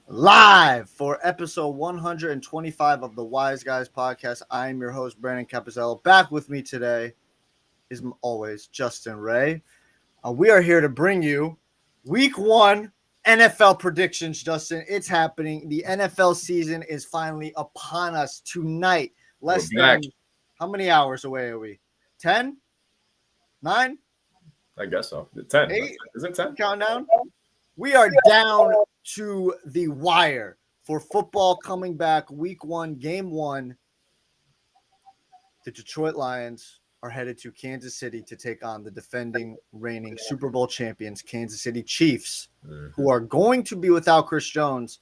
Live for episode 125 of the Wise Guys podcast. I am your host, Brandon Capozziello. Back with me today is always Justin Ray. We are here to bring you week one NFL predictions, Justin. It's happening. The NFL season is finally upon us tonight. Less than, how many hours away are we? 10? 9? I guess so. 10. 8? Is it 10? Countdown. We are down to the wire for football coming back week one, game one. The Detroit Lions are headed to Kansas City to take on the defending reigning Super Bowl champions, Kansas City Chiefs, who are going to be without Chris Jones.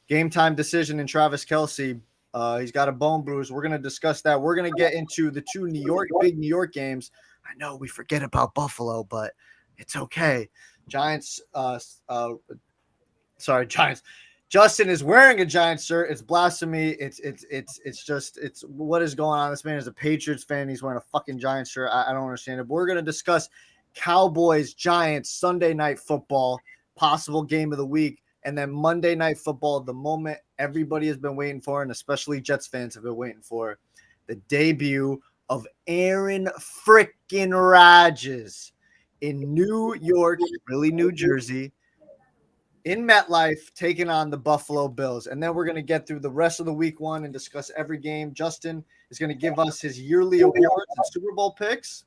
Game time decision in Travis Kelce. He's got a bone bruise. We're going to discuss that. We're going to get into the two big New York games. I know we forget about Buffalo, but it's okay. Giants. Justin is wearing a Giants shirt. It's blasphemy. It's what is going on. This man is a Patriots fan. He's wearing a fucking Giants shirt. I don't understand it. But we're going to discuss Cowboys Giants Sunday night football, possible game of the week, and then Monday night football, the moment everybody has been waiting for, and especially Jets fans have been waiting for, the debut of Aaron frickin' Rodgers in New York, really New Jersey, in MetLife, taking on the Buffalo Bills. And then we're going to get through the rest of the week one and discuss every game. Justin is going to give us his yearly awards and Super Bowl picks.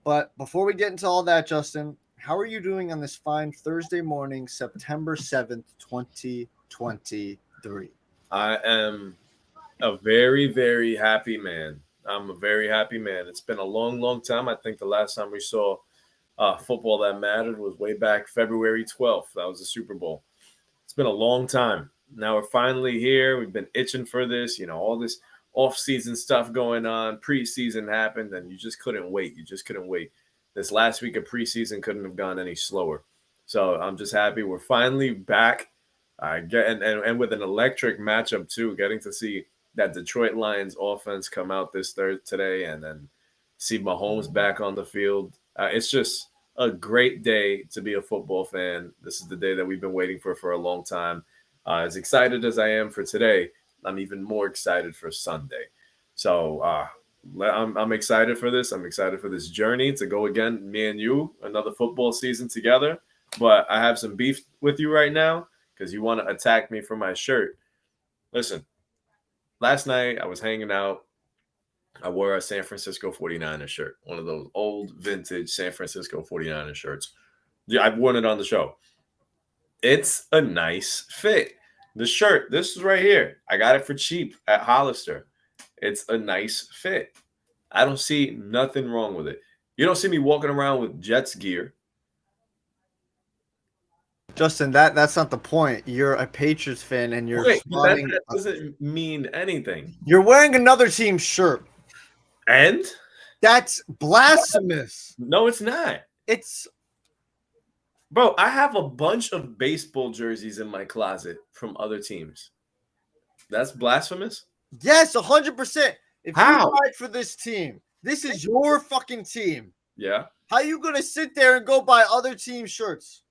But before we get into all that, Justin, how are you doing on this fine Thursday morning, September 7th, 2023? I am a very, very happy man. I'm a very happy man. It's been a long, long time. I think the last time we saw football that mattered was way back February 12th. That was the Super Bowl. It's been a long time. Now we're finally here. We've been itching for this, all this off-season stuff going on. Preseason happened, and you just couldn't wait. This last week of preseason couldn't have gone any slower. So I'm just happy we're finally back. And with an electric matchup, too, getting to see that Detroit Lions offense come out today and then see Mahomes back on the field. It's just a great day to be a football fan. This is the day that we've been waiting for a long time. As excited as I am for today, I'm even more excited for Sunday. So I'm excited for this. I'm excited for this journey to go again, me and you, another football season together. But I have some beef with you right now because you want to attack me for my shirt. Listen, last night I was hanging out. I wore a San Francisco 49ers shirt, one of those old vintage San Francisco 49ers shirts. Yeah, I've worn it on the show. It's a nice fit. The shirt, this is right here. I got it for cheap at Hollister. It's a nice fit. I don't see nothing wrong with it. You don't see me walking around with Jets gear. Justin, that's not the point. You're a Patriots fan, and you're that doesn't mean anything. You're wearing another team's shirt. And? That's blasphemous. No, it's not. Bro, I have a bunch of baseball jerseys in my closet from other teams. That's blasphemous? Yes, 100%. If How? you fight for this team, this is your fucking team. Yeah. How are you going to sit there and go buy other team shirts?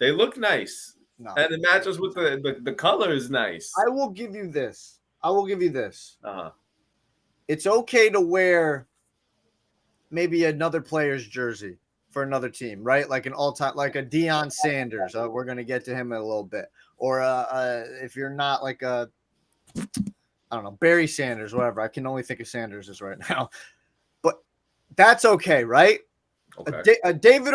They look nice. No. And it matches with the color is nice. I will give you this. Uh-huh. It's okay to wear maybe another player's jersey for another team, right? Like an all-time, like a Deion Sanders. We're going to get to him in a little bit. Or if you're not like I don't know, Barry Sanders, whatever. I can only think of Sanders right now. But that's okay, right? Okay. A David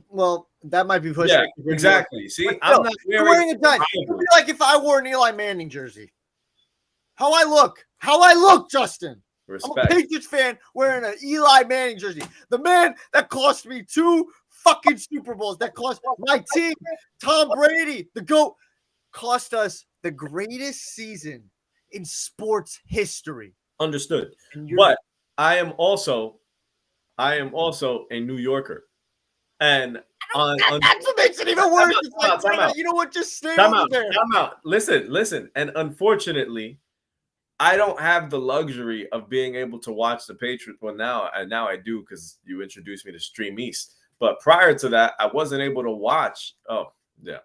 well, that might be pushing. Yeah, exactly. See, I'm not wearing a Giants. It would be like if I wore an Eli Manning jersey. How I look, Justin. Respect. I'm a Patriots fan wearing an Eli Manning jersey. The man that cost me 2 fucking Super Bowls, that cost my team, Tom Brady, the GOAT, cost us the greatest season in sports history. Understood. But I am also a New Yorker. And that's what makes it even worse. Time out. You know what? Just stay over there. Time out. Listen. And unfortunately, I don't have the luxury of being able to watch the Patriots. Well, now I do because you introduced me to Stream East. But prior to that, I wasn't able to watch. Oh, yeah.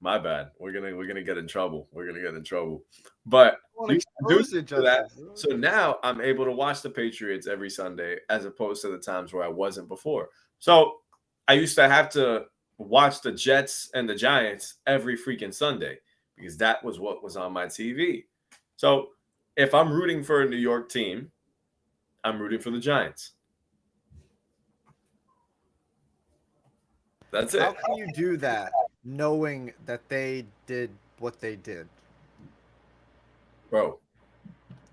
My bad. We're gonna get in trouble. We're gonna get in trouble. But I expose it, that. Justin. So now I'm able to watch the Patriots every Sunday as opposed to the times where I wasn't before. So I used to have to watch the Jets and the Giants every freaking Sunday because that was what was on my TV. So if I'm rooting for a New York team, I'm rooting for the Giants. That's it. How can you do that knowing that they did what they did? Bro.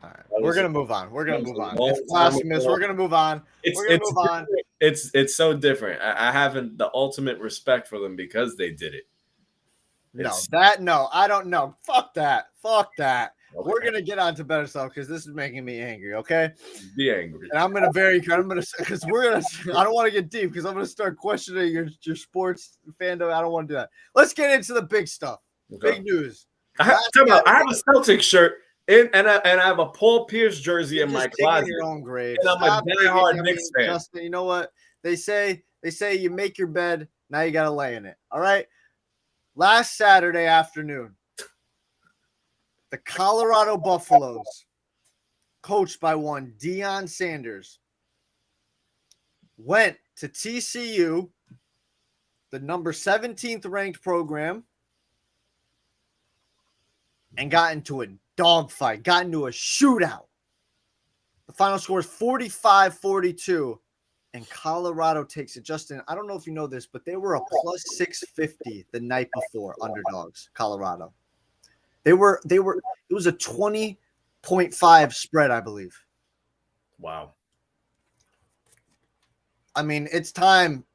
All right. We're gonna move on. It's blasphemous. We're gonna move on. It's so different. I have the ultimate respect for them because they did it. I don't know. Fuck that. Okay. We're gonna get on to better stuff because this is making me angry. Okay, be angry. And I'm gonna because I don't want to get deep because I'm gonna start questioning your sports fandom. I don't want to do that. Let's get into the big stuff. Okay. Big news. I have a Celtics shirt and I have a Paul Pierce jersey in my closet. Your own grave. And I'm a diehard Knicks fan. Justin, you know what they say? They say you make your bed, now you gotta lay in it. All right. Last Saturday afternoon, the Colorado Buffaloes, coached by one Deion Sanders, went to TCU, the number 17th ranked program, and got into a dogfight, got into a shootout. The final score is 45-42, and Colorado takes it. Justin, I don't know if you know this, but they were a plus 650 the night before, underdogs, Colorado. It was a 20.5 spread, I believe. Wow. I mean, it's time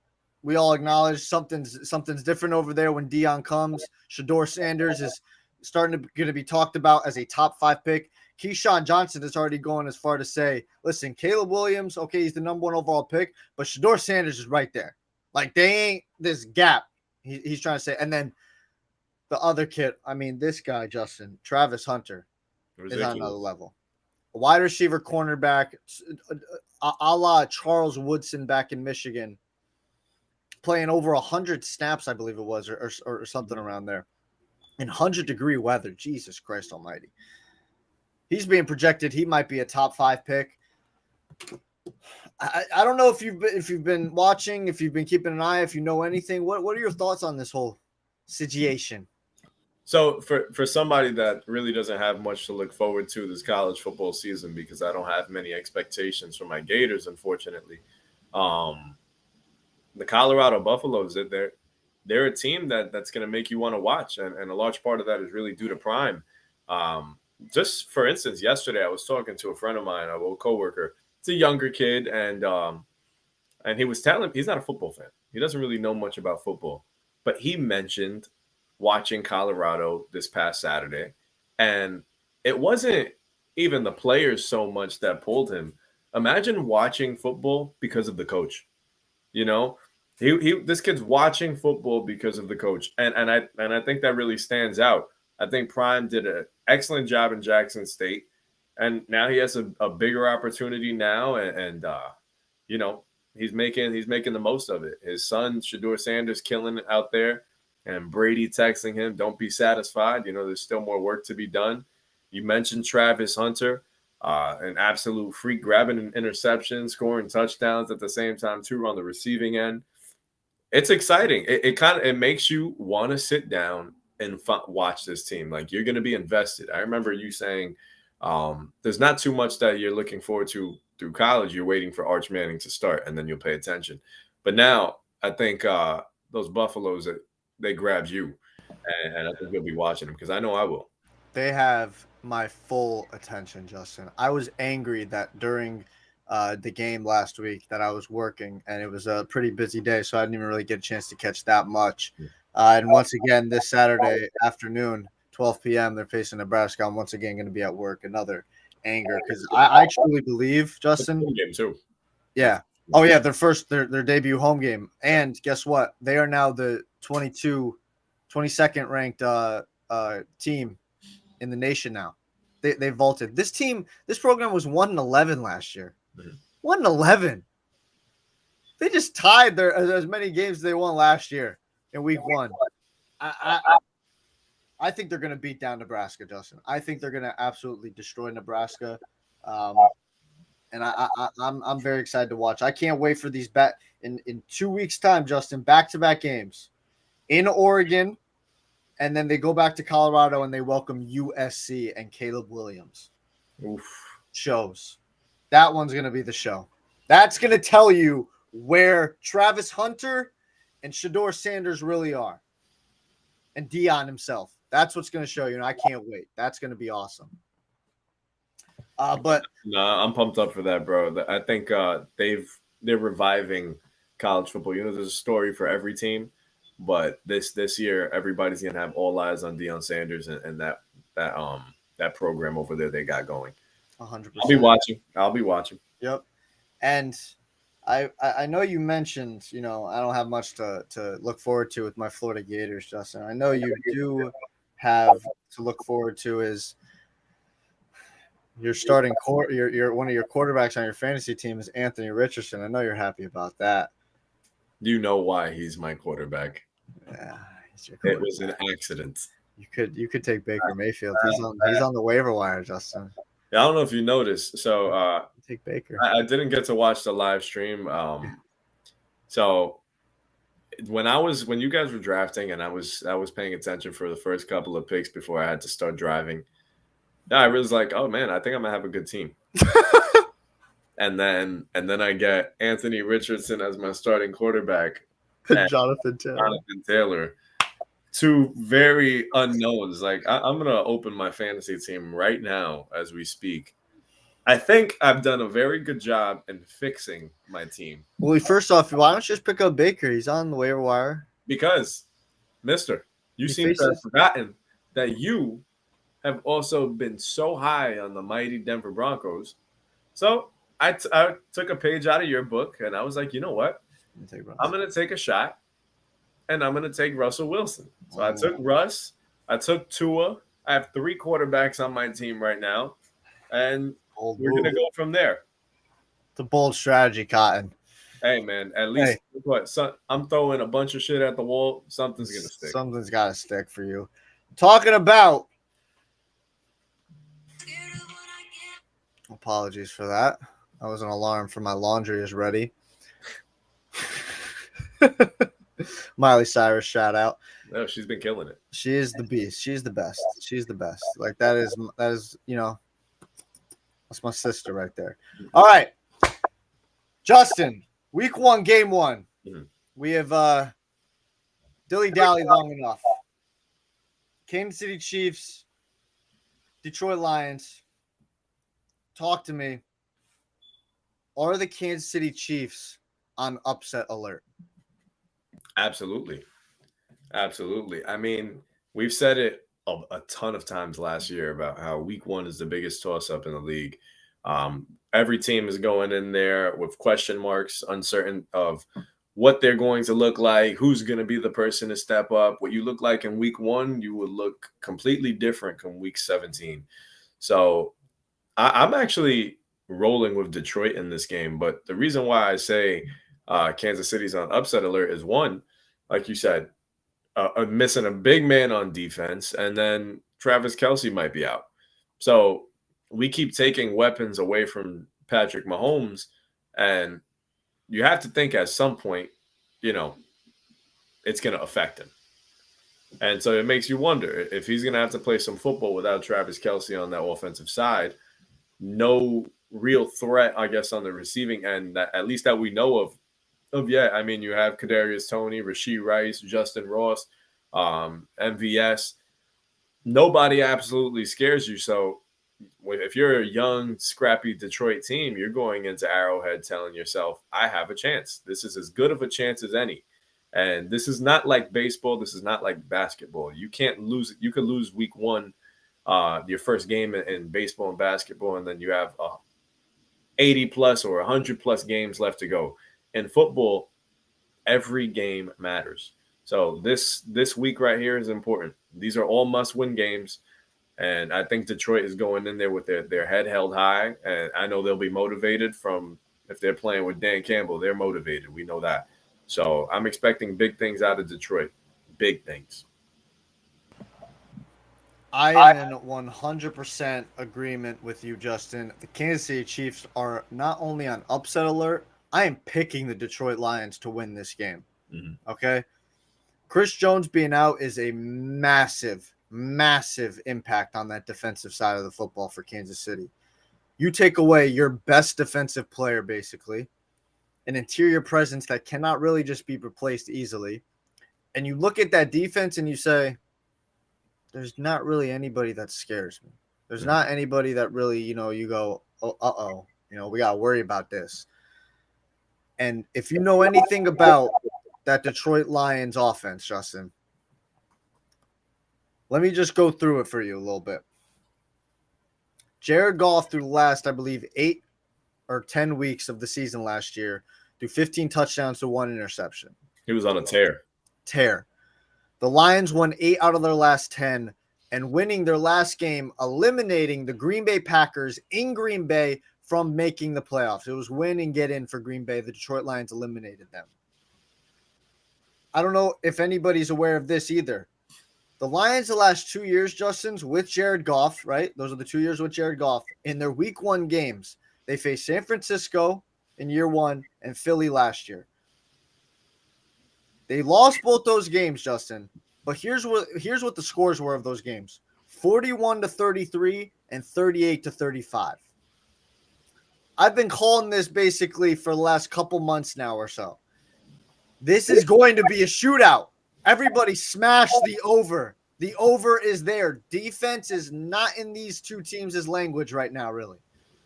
we all acknowledge something's different over there when Deion comes. Shedeur Sanders is going to be talked about as a top 5 pick. Keyshawn Johnson is already going as far to say, listen, Caleb Williams, okay, he's the number 1 overall pick, but Shedeur Sanders is right there. Like, they ain't this gap he's trying to say. And then the other kid, I mean, this guy, Justin, Travis Hunter, is on another level. A wide receiver cornerback, a la Charles Woodson back in Michigan, playing over 100 snaps, I believe it was, or something around there, in 100-degree weather. Jesus Christ almighty. He's being projected. He might be a top 5 pick. I don't know if you've been watching, if you've been keeping an eye, if you know anything. What are your thoughts on this whole situation? So for somebody that really doesn't have much to look forward to this college football season, because I don't have many expectations for my Gators, unfortunately, the Colorado Buffaloes, they're a team that's going to make you want to watch, and a large part of that is really due to Prime. Just for instance, yesterday I was talking to a friend of mine, a old coworker. It's a younger kid, and he was telling me he's not a football fan. He doesn't really know much about football, but he mentioned watching Colorado this past Saturday, and it wasn't even the players so much that pulled him. Imagine watching football because of the coach. You know, this kid's watching football because of the coach, and I think that really stands out. I think Prime did an excellent job in Jackson State, and now he has a bigger opportunity now, and you know, he's making the most of it. His son Shedeur Sanders killing it out there. And Brady texting him, don't be satisfied. You know, there's still more work to be done. You mentioned Travis Hunter, an absolute freak, grabbing an interception, scoring touchdowns at the same time, too, on the receiving end. It's exciting. It makes you want to sit down and watch this team. Like, you're going to be invested. I remember you saying there's not too much that you're looking forward to through college. You're waiting for Arch Manning to start, and then you'll pay attention. But now I think those Buffaloes – they grabbed you, and I think you'll be watching them because I know I will. They have my full attention, Justin. I was angry that during the game last week that I was working, and it was a pretty busy day, so I didn't even really get a chance to catch that much. And once again, this Saturday afternoon, 12 p.m., they're facing Nebraska. I'm once again going to be at work. Another anger because I truly believe, Justin. Game too. Yeah. Oh yeah, their debut home game, and guess what? They are now the 22nd ranked team in the nation now. They vaulted. This program was 1-11 last year. 1-11. They just tied as many games as they won last year in week 1. I think they're going to beat down Nebraska, Justin. I think they're going to absolutely destroy Nebraska. And I'm very excited to watch. I can't wait for these in 2 weeks' time, Justin, back-to-back games in Oregon, and then they go back to Colorado and they welcome USC and Caleb Williams. Oof. Shows. That one's going to be the show. That's going to tell you where Travis Hunter and Shedeur Sanders really are. And Dion himself. That's what's going to show you, and I can't wait. That's going to be awesome. But no, I'm pumped up for that, bro. I think they're reviving college football. You know, there's a story for every team, but this year everybody's gonna have all eyes on Deion Sanders and that program over there they got going. 100%. I'll be watching. Yep. And I know you mentioned, I don't have much to look forward to with my Florida Gators, Justin. I know you do have to look forward to is your starting your one of your quarterbacks on your fantasy team is Anthony Richardson. I know you're happy about that. You know why he's my quarterback? Yeah, it was an accident. You could take Baker Mayfield. He's on the waiver wire, Justin. I don't know if you noticed. So take Baker. I didn't get to watch the live stream. So when you guys were drafting and I was paying attention for the first couple of picks before I had to start driving. I was like, oh man, I think I'm gonna have a good team. and then I get Anthony Richardson as my starting quarterback. Jonathan Taylor. Two very unknowns. Like I'm gonna open my fantasy team right now as we speak. I think I've done a very good job in fixing my team. Well, first off, why don't you just pick up Baker? He's on the waiver wire. Because, mister, you seem to have forgotten that you have also been so high on the mighty Denver Broncos. So I took a page out of your book, and I was like, you know what? I'm going to take a shot, and I'm going to take Russell Wilson. So I took Russ. I took Tua. I have 3 quarterbacks on my team right now, and we're going to go from there. It's a bold strategy, Cotton. Hey, man, at least I'm throwing a bunch of shit at the wall. Something's going to stick. Something's got to stick for you. Talking about – apologies for that. That was an alarm for my laundry is ready. Miley Cyrus shout out. No, she's been killing it. She is the beast. She's the best. She's the best. Like that is that's my sister right there. All right. Justin, week 1, game 1. Mm-hmm. We have dilly-dally long enough. Kansas City Chiefs, Detroit Lions. Talk to me. Are the Kansas City Chiefs on upset alert? Absolutely. I mean, we've said it a ton of times last year about how week 1 is the biggest toss-up in the league. Every team is going in there with question marks, uncertain of what they're going to look like, who's going to be the person to step up. What you look like in week 1, you would look completely different from week 17. So I'm actually rolling with Detroit in this game. But the reason why I say Kansas City's on upset alert is, one, like you said, missing a big man on defense, and then Travis Kelce might be out. So we keep taking weapons away from Patrick Mahomes, and you have to think at some point, it's going to affect him. And so it makes you wonder if he's going to have to play some football without Travis Kelce on that offensive side. No real threat, I guess, on the receiving end, at least that we know of yet. I mean, you have Kadarius Toney, Rashee Rice, Justin Ross, MVS. Nobody absolutely scares you. So if you're a young, scrappy Detroit team, you're going into Arrowhead telling yourself, I have a chance. This is as good of a chance as any. And this is not like baseball. This is not like basketball. You can't lose. You could lose week 1, your first game in baseball and basketball, and then you have 80 plus or 100 plus games left to go. In football, every game matters. So this week right here is important. These are all must-win games, and I think Detroit is going in there with their head held high, and I know they'll be motivated from if they're playing with Dan Campbell. They're motivated. We know that. So I'm expecting big things out of Detroit. Big things. I am in 100% agreement with you, Justin. The Kansas City Chiefs are not only on upset alert, I am picking the Detroit Lions to win this game. Mm-hmm. Okay? Chris Jones being out is a massive, massive impact on that defensive side of the football for Kansas City. You take away your best defensive player, basically, an interior presence that cannot really just be replaced easily, and you look at that defense and you say, there's not really anybody that scares me. There's not anybody that really, you go, oh, we got to worry about this. And if you know anything about that Detroit Lions offense, Justin, let me just go through it for you a little bit. Jared Goff, through the last, I believe, 8 or 10 weeks of the season last year, threw 15 touchdowns to 1 interception. He was on a tear. The Lions won 8 out of their last 10 and winning their last game, eliminating the Green Bay Packers in Green Bay from making the playoffs. It was win and get in for Green Bay. The Detroit Lions eliminated them. I don't know if anybody's aware of this either. The Lions the last 2 years, Justin's, with Jared Goff, right? Those are the 2 years with Jared Goff. In their week 1 games, they faced San Francisco in year 1 and Philly last year. They lost both those games, Justin. But here's what the scores were of those games: 41-33 and 38-35. I've been calling this basically for the last couple months now or so. This is going to be a shootout. Everybody smash the over. The over is there. Defense is not in these two teams' language right now, really.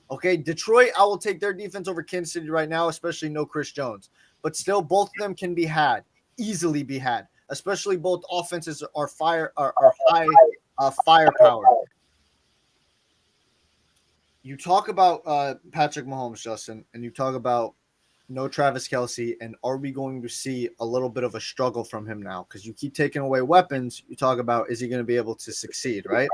Okay, Detroit, I will take their defense over Kansas City right now, especially no Chris Jones. But still, both of them can be had. Easily be had, especially both offenses are high firepower. You talk about Patrick Mahomes, Justin, and you talk about no Travis Kelce, and are we going to see a little bit of a struggle from him now? Because you keep taking away weapons. You talk about, is he going to be able to succeed, right?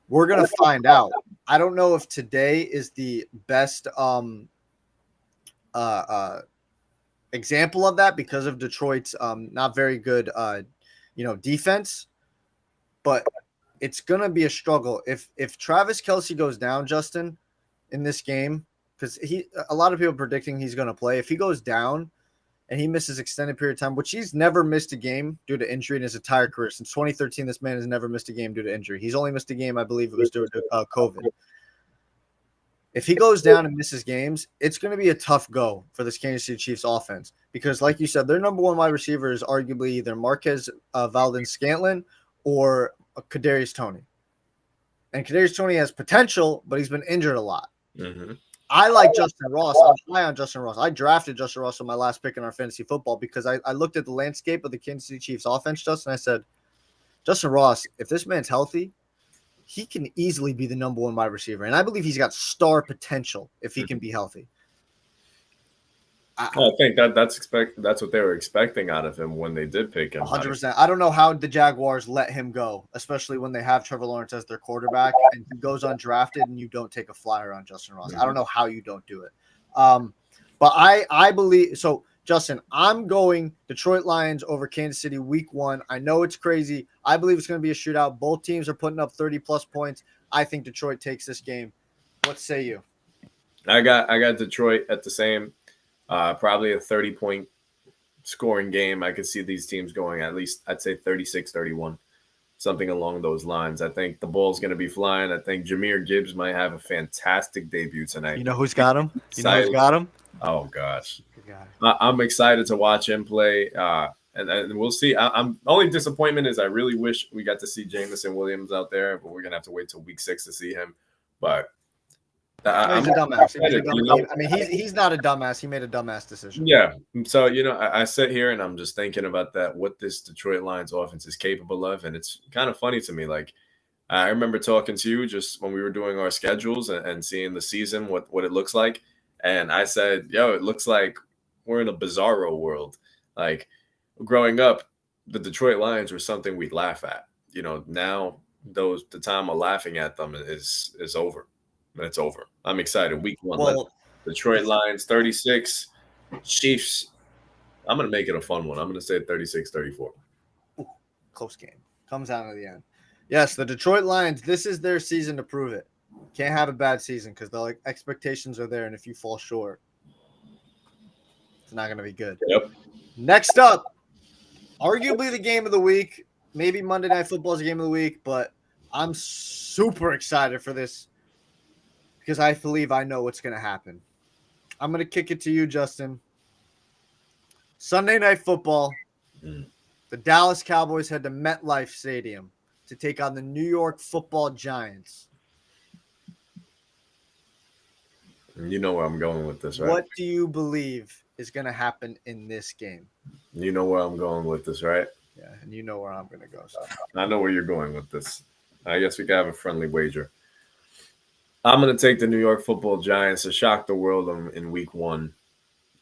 We're going to find out. I don't know if today is the best example of that because of Detroit's not very good defense, but it's gonna be a struggle if Travis Kelce goes down, Justin, in this game, because a lot of people predicting he's gonna play. If he goes down and he misses extended period of time, which he's never missed a game due to injury in his entire career since 2013, this man has never missed a game due to injury. He's only missed a game, I believe it was due to COVID. If he goes down and misses games, it's going to be a tough go for this Kansas City Chiefs offense because, like you said, their number one wide receiver is arguably either Marquez Valdes-Scantling or Kadarius Toney. And Kadarius Toney has potential, but he's been injured a lot. Mm-hmm. I like Justin Ross. I'm high on Justin Ross. I drafted Justin Ross on my last pick in our fantasy football because I looked at the landscape of the Kansas City Chiefs offense, Justin. I said, Justin Ross, if this man's healthy, he can easily be the number one wide receiver. And I believe he's got star potential if he can be healthy. I think that's what they were expecting out of him when they did pick him. 100%. I don't know how the Jaguars let him go, especially when they have Trevor Lawrence as their quarterback and he goes undrafted and you don't take a flyer on Justin Ross. I don't know how you don't do it. But I believe – so, Justin, I'm going Detroit Lions over Kansas City week 1. I know it's crazy. I believe it's going to be a shootout. Both teams are putting up 30-plus points. I think Detroit takes this game. What say you? I got Detroit at the same probably a 30-point scoring game. I could see these teams going at least, I'd say 36-31, something along those lines. I think the ball's going to be flying. I think Jahmyr Gibbs might have a fantastic debut tonight. You know who's got him? Oh, gosh. I'm excited to watch him play, and we'll see. I'm only disappointment is I really wish we got to see Jameson Williams out there, but we're gonna have to wait till week 6 to see him. But he's a dumbass. I mean, he's not a dumbass. He made a dumbass decision. Yeah. So I sit here and I'm just thinking about what this Detroit Lions offense is capable of, and it's kind of funny to me. Like I remember talking to you just when we were doing our schedules and seeing the season, what it looks like, and I said, "Yo, it looks like we're in a bizarro world." Like growing up, the Detroit Lions were something we'd laugh at. Now the time of laughing at them is over. It's over. I'm excited. Week 1, well, Detroit Lions 36, Chiefs. I'm gonna make it a fun one. I'm gonna say 36-34. Close game. Comes down to the end. Yes, the Detroit Lions, this is their season to prove it. Can't have a bad season because the expectations are there, and if you fall short, it's not going to be good. Yep. Next up, arguably the game of the week. Maybe Monday Night Football is the game of the week, but I'm super excited for this because I believe I know what's going to happen. I'm going to kick it to you, Justin. Sunday Night Football. The Dallas Cowboys head to MetLife Stadium to take on the New York Football Giants. You know where I'm going with this, right? What do you believe is going to happen in this game? You know where I'm going with this, right? Yeah, and you know where I'm going to go. So. I know where you're going with this. I guess we can have a friendly wager. I'm going to take the New York Football Giants to shock the world in week 1.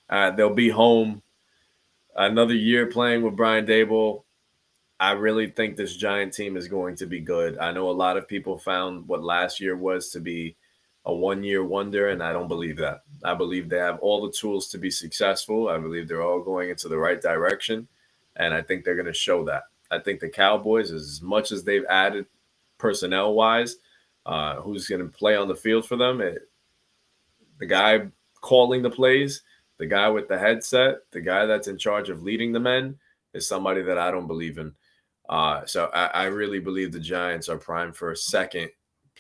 They'll be home. Another year playing with Brian Daboll. I really think this Giant team is going to be good. I know a lot of people found what last year was to be a one-year wonder, and I don't believe that. I believe they have all the tools to be successful. I believe they're all going into the right direction, and I think they're going to show that. I think the Cowboys, as much as they've added personnel-wise, who's going to play on the field for them, the guy calling the plays, the guy with the headset, the guy that's in charge of leading the men is somebody that I don't believe in. So I really believe the Giants are primed for a second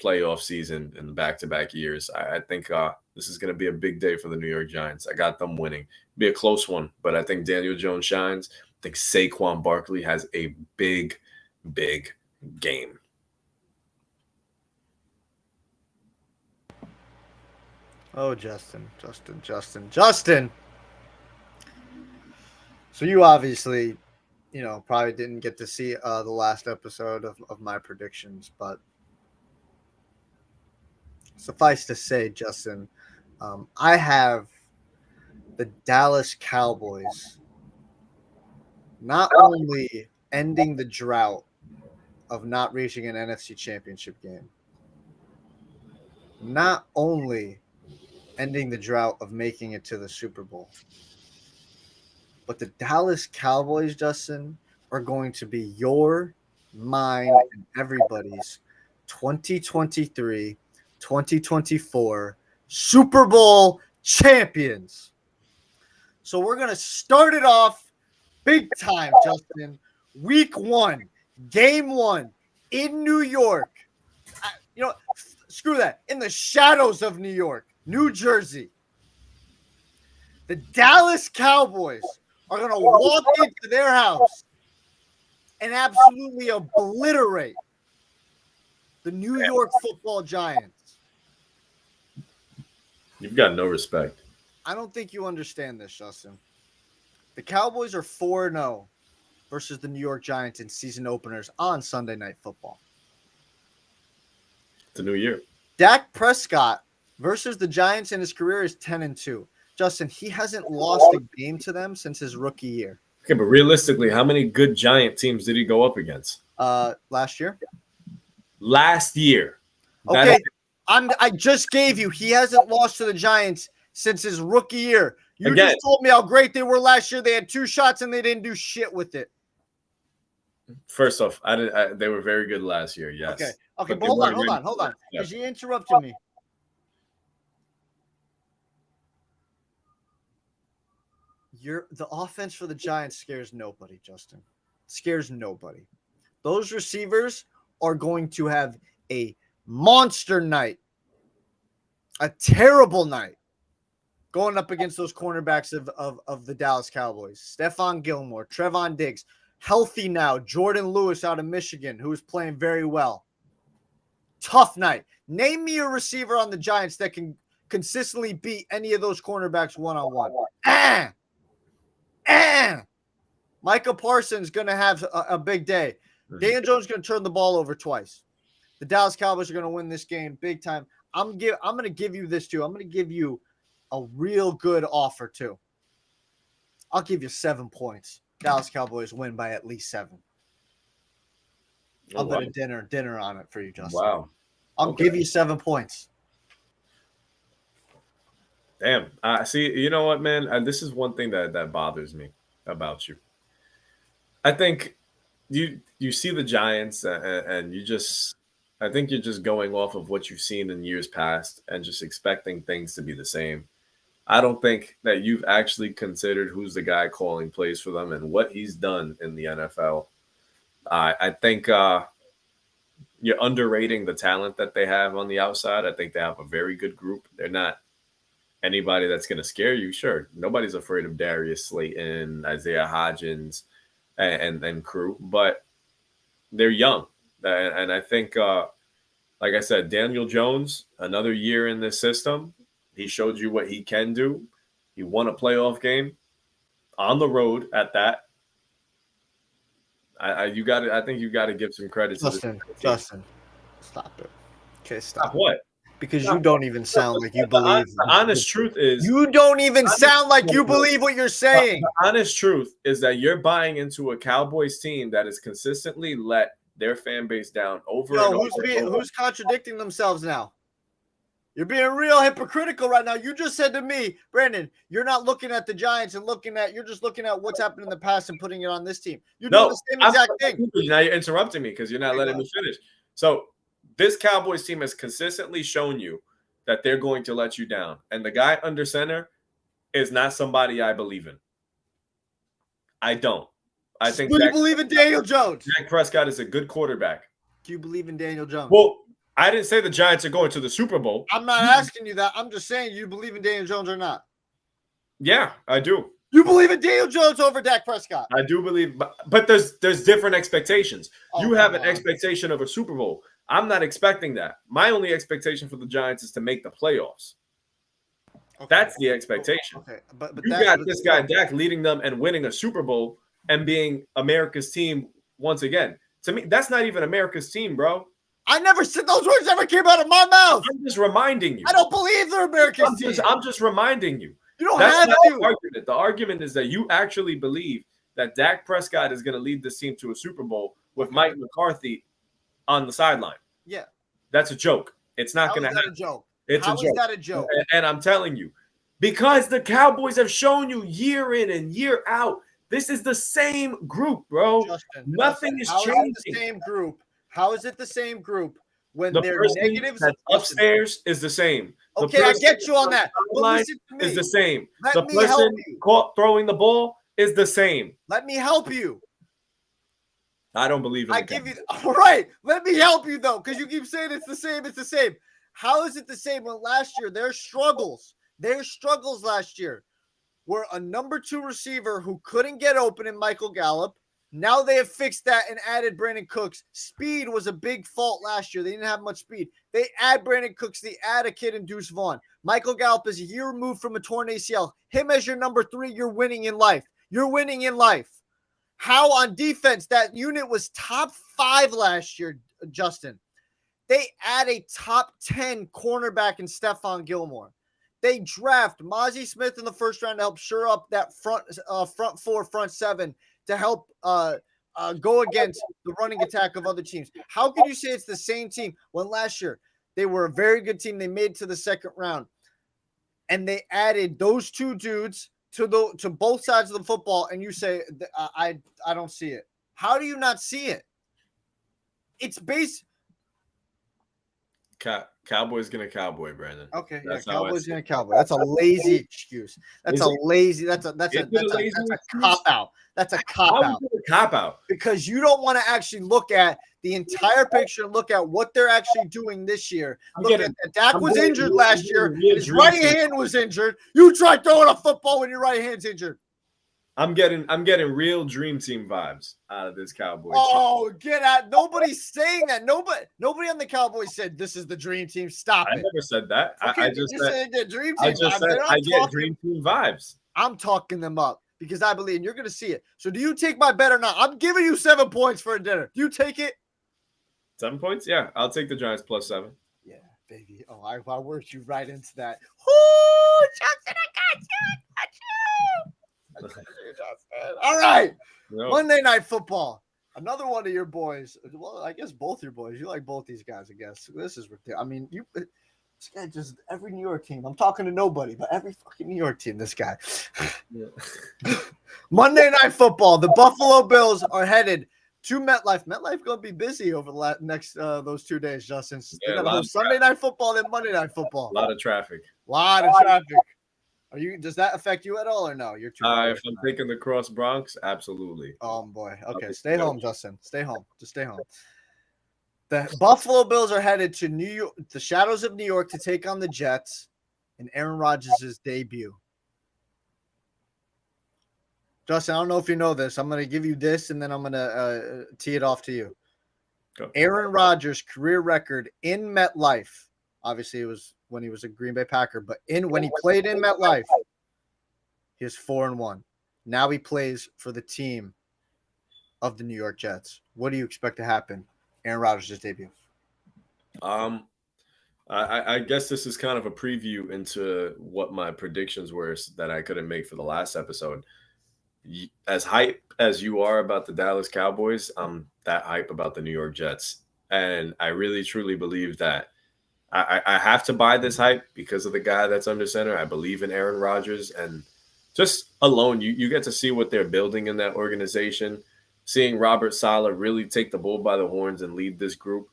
playoff season in back-to-back years. I think this is going to be a big day for the New York Giants. I got them winning. Be a close one, but I think Daniel Jones shines. I think Saquon Barkley has a big, big game. Oh, Justin. So you obviously, probably didn't get to see the last episode of my predictions, but suffice to say, Justin, I have the Dallas Cowboys not only ending the drought of not reaching an NFC Championship game, not only ending the drought of making it to the Super Bowl, but the Dallas Cowboys, Justin, are going to be your, mine, and everybody's 2023-2024 Super Bowl champions. So we're going to start it off big time, Justin. Week 1, game 1 in New York. Screw that. In the shadows of New York, New Jersey. The Dallas Cowboys are going to walk into their house and absolutely obliterate the New York Football Giants. You've got no respect. I don't think you understand this, Justin. The Cowboys are 4-0 versus the New York Giants in season openers on Sunday Night Football. It's a new year. Dak Prescott versus the Giants in his career is 10-2. Justin, he hasn't lost a game to them since his rookie year. Okay, but realistically, how many good Giant teams did he go up against? Last year. Last year. Okay, I just gave you. He hasn't lost to the Giants since his rookie year. You just told me how great they were last year. They had 2 shots and they didn't do shit with it. First off, they were very good last year. Yes. Okay, but hold on. Because you interrupted me. The offense for the Giants scares nobody, Justin. Scares nobody. Those receivers are going to have a monster night, a terrible night, going up against those cornerbacks of the Dallas Cowboys. Stephon Gilmore, Trevon Diggs, healthy now. Jordan Lewis out of Michigan, who is playing very well. Tough night. Name me a receiver on the Giants that can consistently beat any of those cornerbacks one-on-one. Micah Parsons going to have a big day. Daniel Jones is going to turn the ball over twice. The Dallas Cowboys are going to win this game big time. I'm going to give you this too. I'm going to give you a real good offer too. I'll give you 7 points. Dallas Cowboys win by at least 7. I'll bet a dinner on it for you, Justin. Wow. I'll give you 7 points. Damn. See, you know what, man? This is one thing that bothers me about you. I think you see the Giants and you just I think you're just going off of what you've seen in years past and just expecting things to be the same. I don't think that you've actually considered who's the guy calling plays for them and what he's done in the NFL. I think you're underrating the talent that they have on the outside. I think they have a very good group. They're not anybody that's going to scare you. Sure, nobody's afraid of Darius Slayton, Isaiah Hodgins, and crew, but they're young. And I think, like I said, Daniel Jones, another year in this system, he showed you what he can do. He won a playoff game on the road at that. I think you got to give some credit to Justin, stop it. Okay, stop. What? Because you don't even sound like you believe. The honest truth is you don't even sound like you believe what you're saying. The honest truth is that you're buying into a Cowboys team that has consistently let their fan base down over and over. Who's contradicting themselves now? You're being real hypocritical right now. You just said to me, Brandon, you're not looking at the Giants and you're just looking at what's happened in the past and putting it on this team. You're doing the same exact thing. Now you're interrupting me because you're not letting me finish. So this Cowboys team has consistently shown you that they're going to let you down. And the guy under center is not somebody I believe in. I don't. I think. Do you believe in Daniel Jones? Dak Prescott is a good quarterback. Do you believe in Daniel Jones? Well, I didn't say the Giants are going to the Super Bowl. I'm not asking you that. I'm just saying you believe in Daniel Jones or not. Yeah, I do. You believe in Daniel Jones over Dak Prescott? I do believe, but there's different expectations. You have an expectation of a Super Bowl. I'm not expecting that. My only expectation for the Giants is to make the playoffs. Okay. That's the expectation. Okay. But you got this guy Dak leading them and winning a Super Bowl and being America's team once again. To me, that's not even America's team, bro. I never said those words ever came out of my mouth. I'm just reminding you. I don't believe they're America's team. I'm just reminding you. You don't have to. Argument. The argument is that you actually believe that Dak Prescott is going to lead this team to a Super Bowl with Mike McCarthy on the sideline. Yeah. That's a joke. It's not going to happen. How is that a joke? And I'm telling you, because the Cowboys have shown you year in and year out, this is the same group, bro. Nothing is changing. How is it the same group? How is it the same group when they're negatives? Upstairs is the same. Okay, I get you on that. Line is the same. The person caught throwing the ball is the same. Let me help you. I don't believe in I give you all right. Let me help you though, because you keep saying it's the same. It's the same. How is it the same when last year their struggles last year were a number 2 receiver who couldn't get open in Michael Gallup. Now they have fixed that and added Brandon Cooks. Speed was a big fault last year. They didn't have much speed. They add Brandon Cooks. They add a kid in Deuce Vaughn. Michael Gallup is a year removed from a torn ACL. Him as your number 3, you're winning in life. You're winning in life. How on defense that unit was top 5 last year, Justin. They add a top 10 cornerback in Stephon Gilmore. They draft Mozzie Smith in the first round to help shore up that front 4, front 7 to help go against the running attack of other teams. How can you say it's the same team when last year they were a very good team? They made it to the second round, and they added those 2 dudes to both sides of the football, and you say I don't see it. How do you not see it? It's base. Cowboys gonna cowboy, Brandon. Okay, Cowboys gonna cowboy. That's a lazy excuse. That's a cop out. That's a cop out. Because you don't want to actually look at the entire picture, look at what they're actually doing this year. Look at that. Dak was injured last year. His right hand was injured. You try throwing a football when your right hand's injured. I'm getting real dream team vibes out of this Cowboys. Oh, get out. Nobody's saying that. Nobody on the Cowboys said this is the dream team. Stop it. I never said that. Okay, I just said the dream team I just said I get dream team vibes. I'm talking them up because I believe, and you're going to see it. So do you take my bet or not? I'm giving you 7 points for a dinner. Do you take it? 7 points? Yeah, I'll take the Giants +7. Yeah, baby. Oh, I worked you right into that. Whoo, Johnson, I got you. All right. No. Monday Night Football. Another one of your boys. Well, I guess both your boys. You like both these guys, I guess. This is ridiculous. I mean, this guy just every New York team. I'm talking to nobody, but every fucking New York team, this guy. Yeah. Monday Night Football. The Buffalo Bills are headed to MetLife. MetLife gonna be busy over the next those 2 days, Justin. They Yeah, got to host Sunday Night Football, then Monday Night Football. a lot of traffic. Lot of traffic. Does that affect you at all, or no? You're too far. If I'm taking the cross Bronx, absolutely. Oh boy. Okay, stay home, Justin. Stay home. Just stay home. The Buffalo Bills are headed to New York, the shadows of New York, to take on the Jets in Aaron Rodgers' debut. Justin, I don't know if you know this. I'm going to give you this, and then I'm going to tee it off to you. Go. Aaron Rodgers' career record in MetLife. Obviously, it was when he was a Green Bay Packer, but when he played in MetLife, he was 4-1. Now he plays for the team of the New York Jets. What do you expect to happen? Aaron Rodgers' debut. I guess this is kind of a preview into what my predictions were that I couldn't make for the last episode. As hype as you are about the Dallas Cowboys, I'm that hype about the New York Jets. And I really, truly believe that I have to buy this hype because of the guy that's under center. I believe in Aaron Rodgers. And just alone, you get to see what they're building in that organization. Seeing Robert Saleh really take the bull by the horns and lead this group.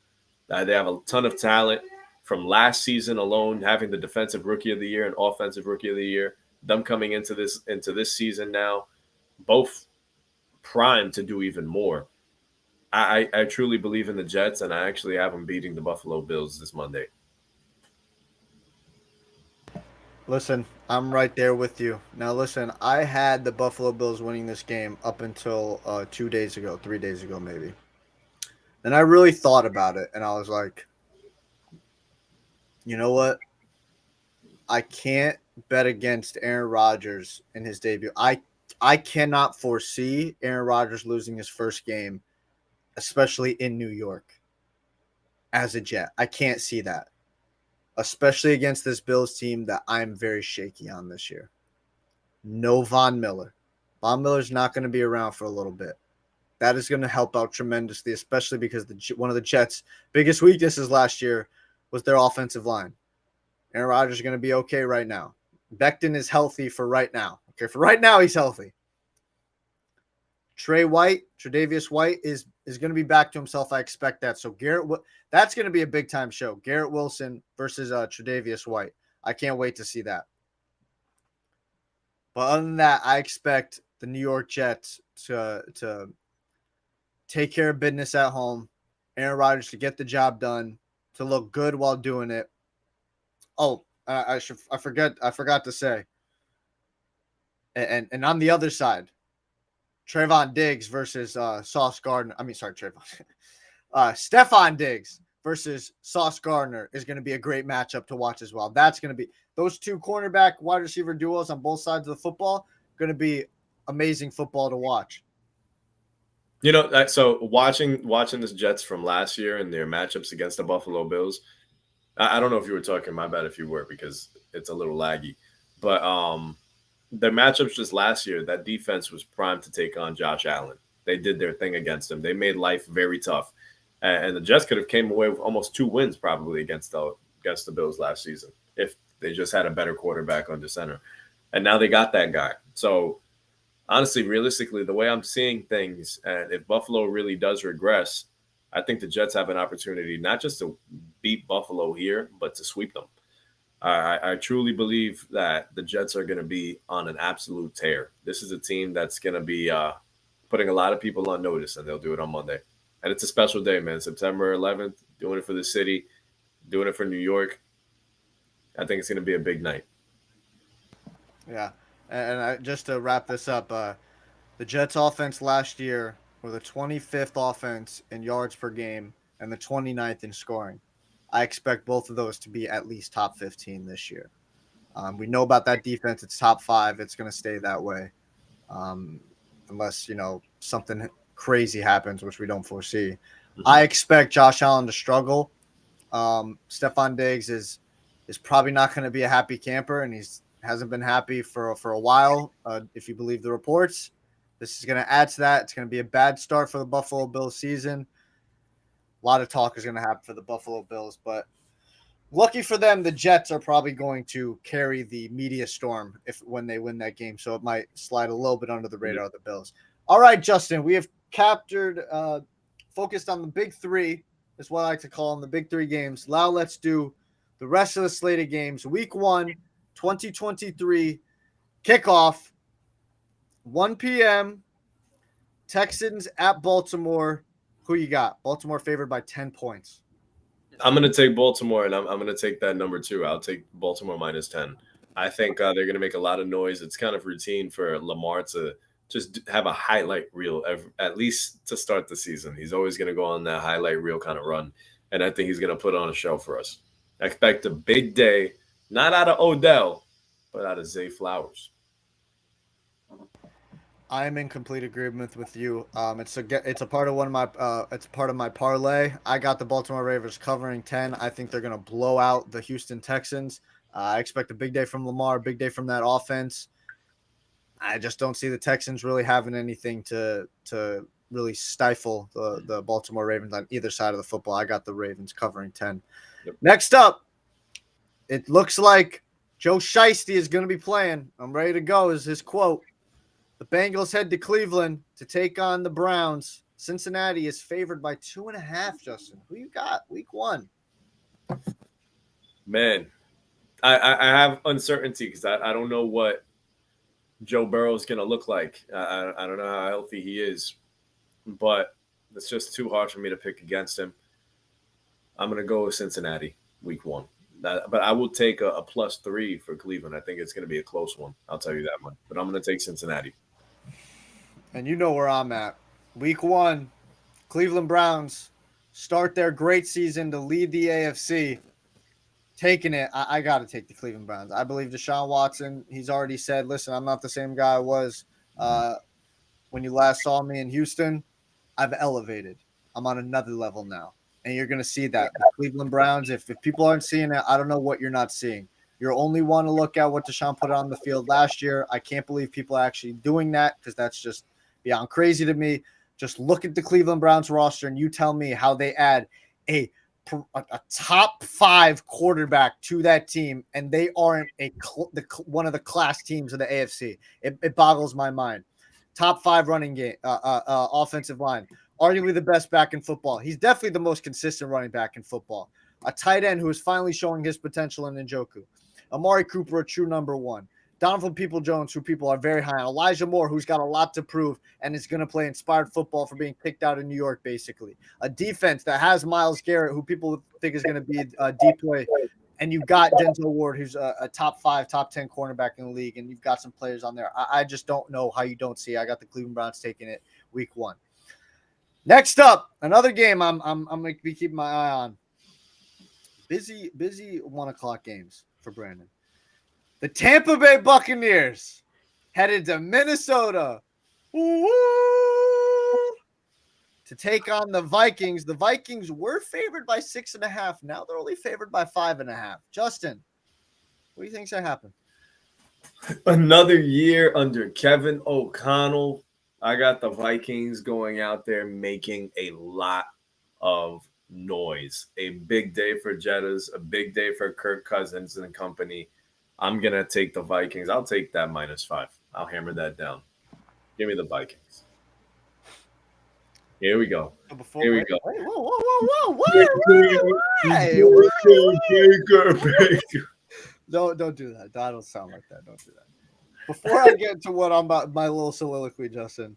They have a ton of talent from last season alone, having the defensive rookie of the year and offensive rookie of the year. Them coming into this season now, both primed to do even more. I truly believe in the Jets, and I actually have them beating the Buffalo Bills this Monday. Listen, I'm right there with you. Now, listen, I had the Buffalo Bills winning this game up until 3 days ago, maybe. Then I really thought about it, and I was like, you know what? I can't bet against Aaron Rodgers in his debut. I cannot foresee Aaron Rodgers losing his first game, especially in New York, as a Jet. I can't see that, especially against this Bills team that I'm very shaky on this year. No Von Miller. Von Miller's not going to be around for a little bit. That is going to help out tremendously, especially because one of the Jets' biggest weaknesses last year was their offensive line. Aaron Rodgers is going to be okay right now. Becton is healthy for right now. Okay, for right now, he's healthy. Tre'Davious White is going to be back to himself. I expect that. So that's going to be a big time show. Garrett Wilson versus Tre'Davious White. I can't wait to see that. But other than that, I expect the New York Jets to take care of business at home. Aaron Rodgers to get the job done, to look good while doing it. Oh, I forgot to say. And on the other side, Trayvon Diggs versus Sauce Gardner. Stephon Diggs versus Sauce Gardner is going to be a great matchup to watch as well. That's going to be those two cornerback wide receiver duos on both sides of the football. Going to be amazing football to watch. You know, so watching this Jets from last year and their matchups against the Buffalo Bills, I don't know if you were talking, my bad if you were, because it's a little laggy. But their matchups just last year, that defense was primed to take on Josh Allen. They did their thing against him. They made life very tough. And the Jets could have came away with almost 2 wins probably against the Bills last season if they just had a better quarterback under center. And now they got that guy. So honestly, realistically, the way I'm seeing things, and if Buffalo really does regress, I think the Jets have an opportunity not just to beat Buffalo here, but to sweep them. I truly believe that the Jets are going to be on an absolute tear. This is a team that's going to be putting a lot of people on notice, and they'll do it on Monday. And it's a special day, man. September 11th, doing it for the city, doing it for New York. I think it's going to be a big night. Yeah. And just to wrap this up, the Jets offense last year were the 25th offense in yards per game and the 29th in scoring. I expect both of those to be at least top 15 this year. We know about that defense. It's top 5. It's going to stay that way unless, something crazy happens, which we don't foresee. Mm-hmm. I expect Josh Allen to struggle. Stephon Diggs is probably not going to be a happy camper, and hasn't been happy for a while, if you believe the reports. This is going to add to that. It's going to be a bad start for the Buffalo Bills season. A lot of talk is going to happen for the Buffalo Bills, but lucky for them, the Jets are probably going to carry the media storm when they win that game, so it might slide a little bit under the radar of the Bills. All right, Justin, we have focused on the big three, is what I like to call them, the big three games. Now let's do the rest of the slate of games. Week 1, 2023, kickoff, 1 p.m., Texans at Baltimore. Who you got? Baltimore favored by 10 points. I'm going to take Baltimore, and I'm going to take that number 2. I'll take Baltimore minus 10. I think they're going to make a lot of noise. It's kind of routine for Lamar to just have a highlight reel, at least to start the season. He's always going to go on that highlight reel kind of run, and I think he's going to put on a show for us. I expect a big day, not out of Odell, but out of Zay Flowers. I'm in complete agreement with you. It's a part of it's part of my parlay. I got the Baltimore Ravens covering 10. I think they're going to blow out the Houston Texans. I expect a big day from Lamar, big day from that offense. I just don't see the Texans really having anything to really stifle the Baltimore Ravens on either side of the football. I got the Ravens covering 10. Yep. Next up, it looks like Joe Shiesty is going to be playing. I'm ready to go is his quote. The Bengals head to Cleveland to take on the Browns. Cincinnati is favored by 2.5, Justin. Who you got week 1? Man, I have uncertainty because I don't know what Joe Burrow is going to look like. I don't know how healthy he is, but it's just too hard for me to pick against him. I'm going to go with Cincinnati week 1. But I will take a +3 for Cleveland. I think it's going to be a close one. I'll tell you that one. But I'm going to take Cincinnati. And you know where I'm at. Week 1, Cleveland Browns start their great season to lead the AFC. Taking it, I got to take the Cleveland Browns. I believe Deshaun Watson, he's already said, listen, I'm not the same guy I was when you last saw me in Houston. I've elevated. I'm on another level now. And you're going to see that. The Cleveland Browns, if people aren't seeing it, I don't know what you're not seeing. You're only want to look at what Deshaun put on the field last year. I can't believe people are actually doing that because that's just beyond crazy to me. Just look at the Cleveland Browns roster and you tell me how they add a top 5 quarterback to that team, and they aren't one of the class teams of the AFC. It boggles my mind. Top 5 running game, offensive line. Arguably the best back in football. He's definitely the most consistent running back in football. A tight end who is finally showing his potential in Njoku. Amari Cooper, a true number 1. Donovan Peoples-Jones, who people are very high on. Elijah Moore, who's got a lot to prove and is going to play inspired football for being kicked out of New York, basically. A defense that has Myles Garrett, who people think is going to be a deep play. And you've got Denzel Ward, who's a top 5, top 10 cornerback in the league, and you've got some players on there. I just don't know how you don't see it. I got the Cleveland Browns taking it week 1. Next up, another game I'm going to be keeping my eye on. Busy 1:00 games for Brandon. The Tampa Bay Buccaneers headed to Minnesota to take on the Vikings. The Vikings were favored by 6.5. Now they're only favored by 5.5. Justin, what do you think's going to happen? Another year under Kevin O'Connell. I got the Vikings going out there making a lot of noise. A big day for Jettas, a big day for Kirk Cousins and company. I'm going to take the Vikings. I'll take that -5. I'll hammer that down. Give me the Vikings. Here we go. Here we go. Don't do that. That don't sound like that. Don't do that. Before I get to what I'm about, my little soliloquy, Justin,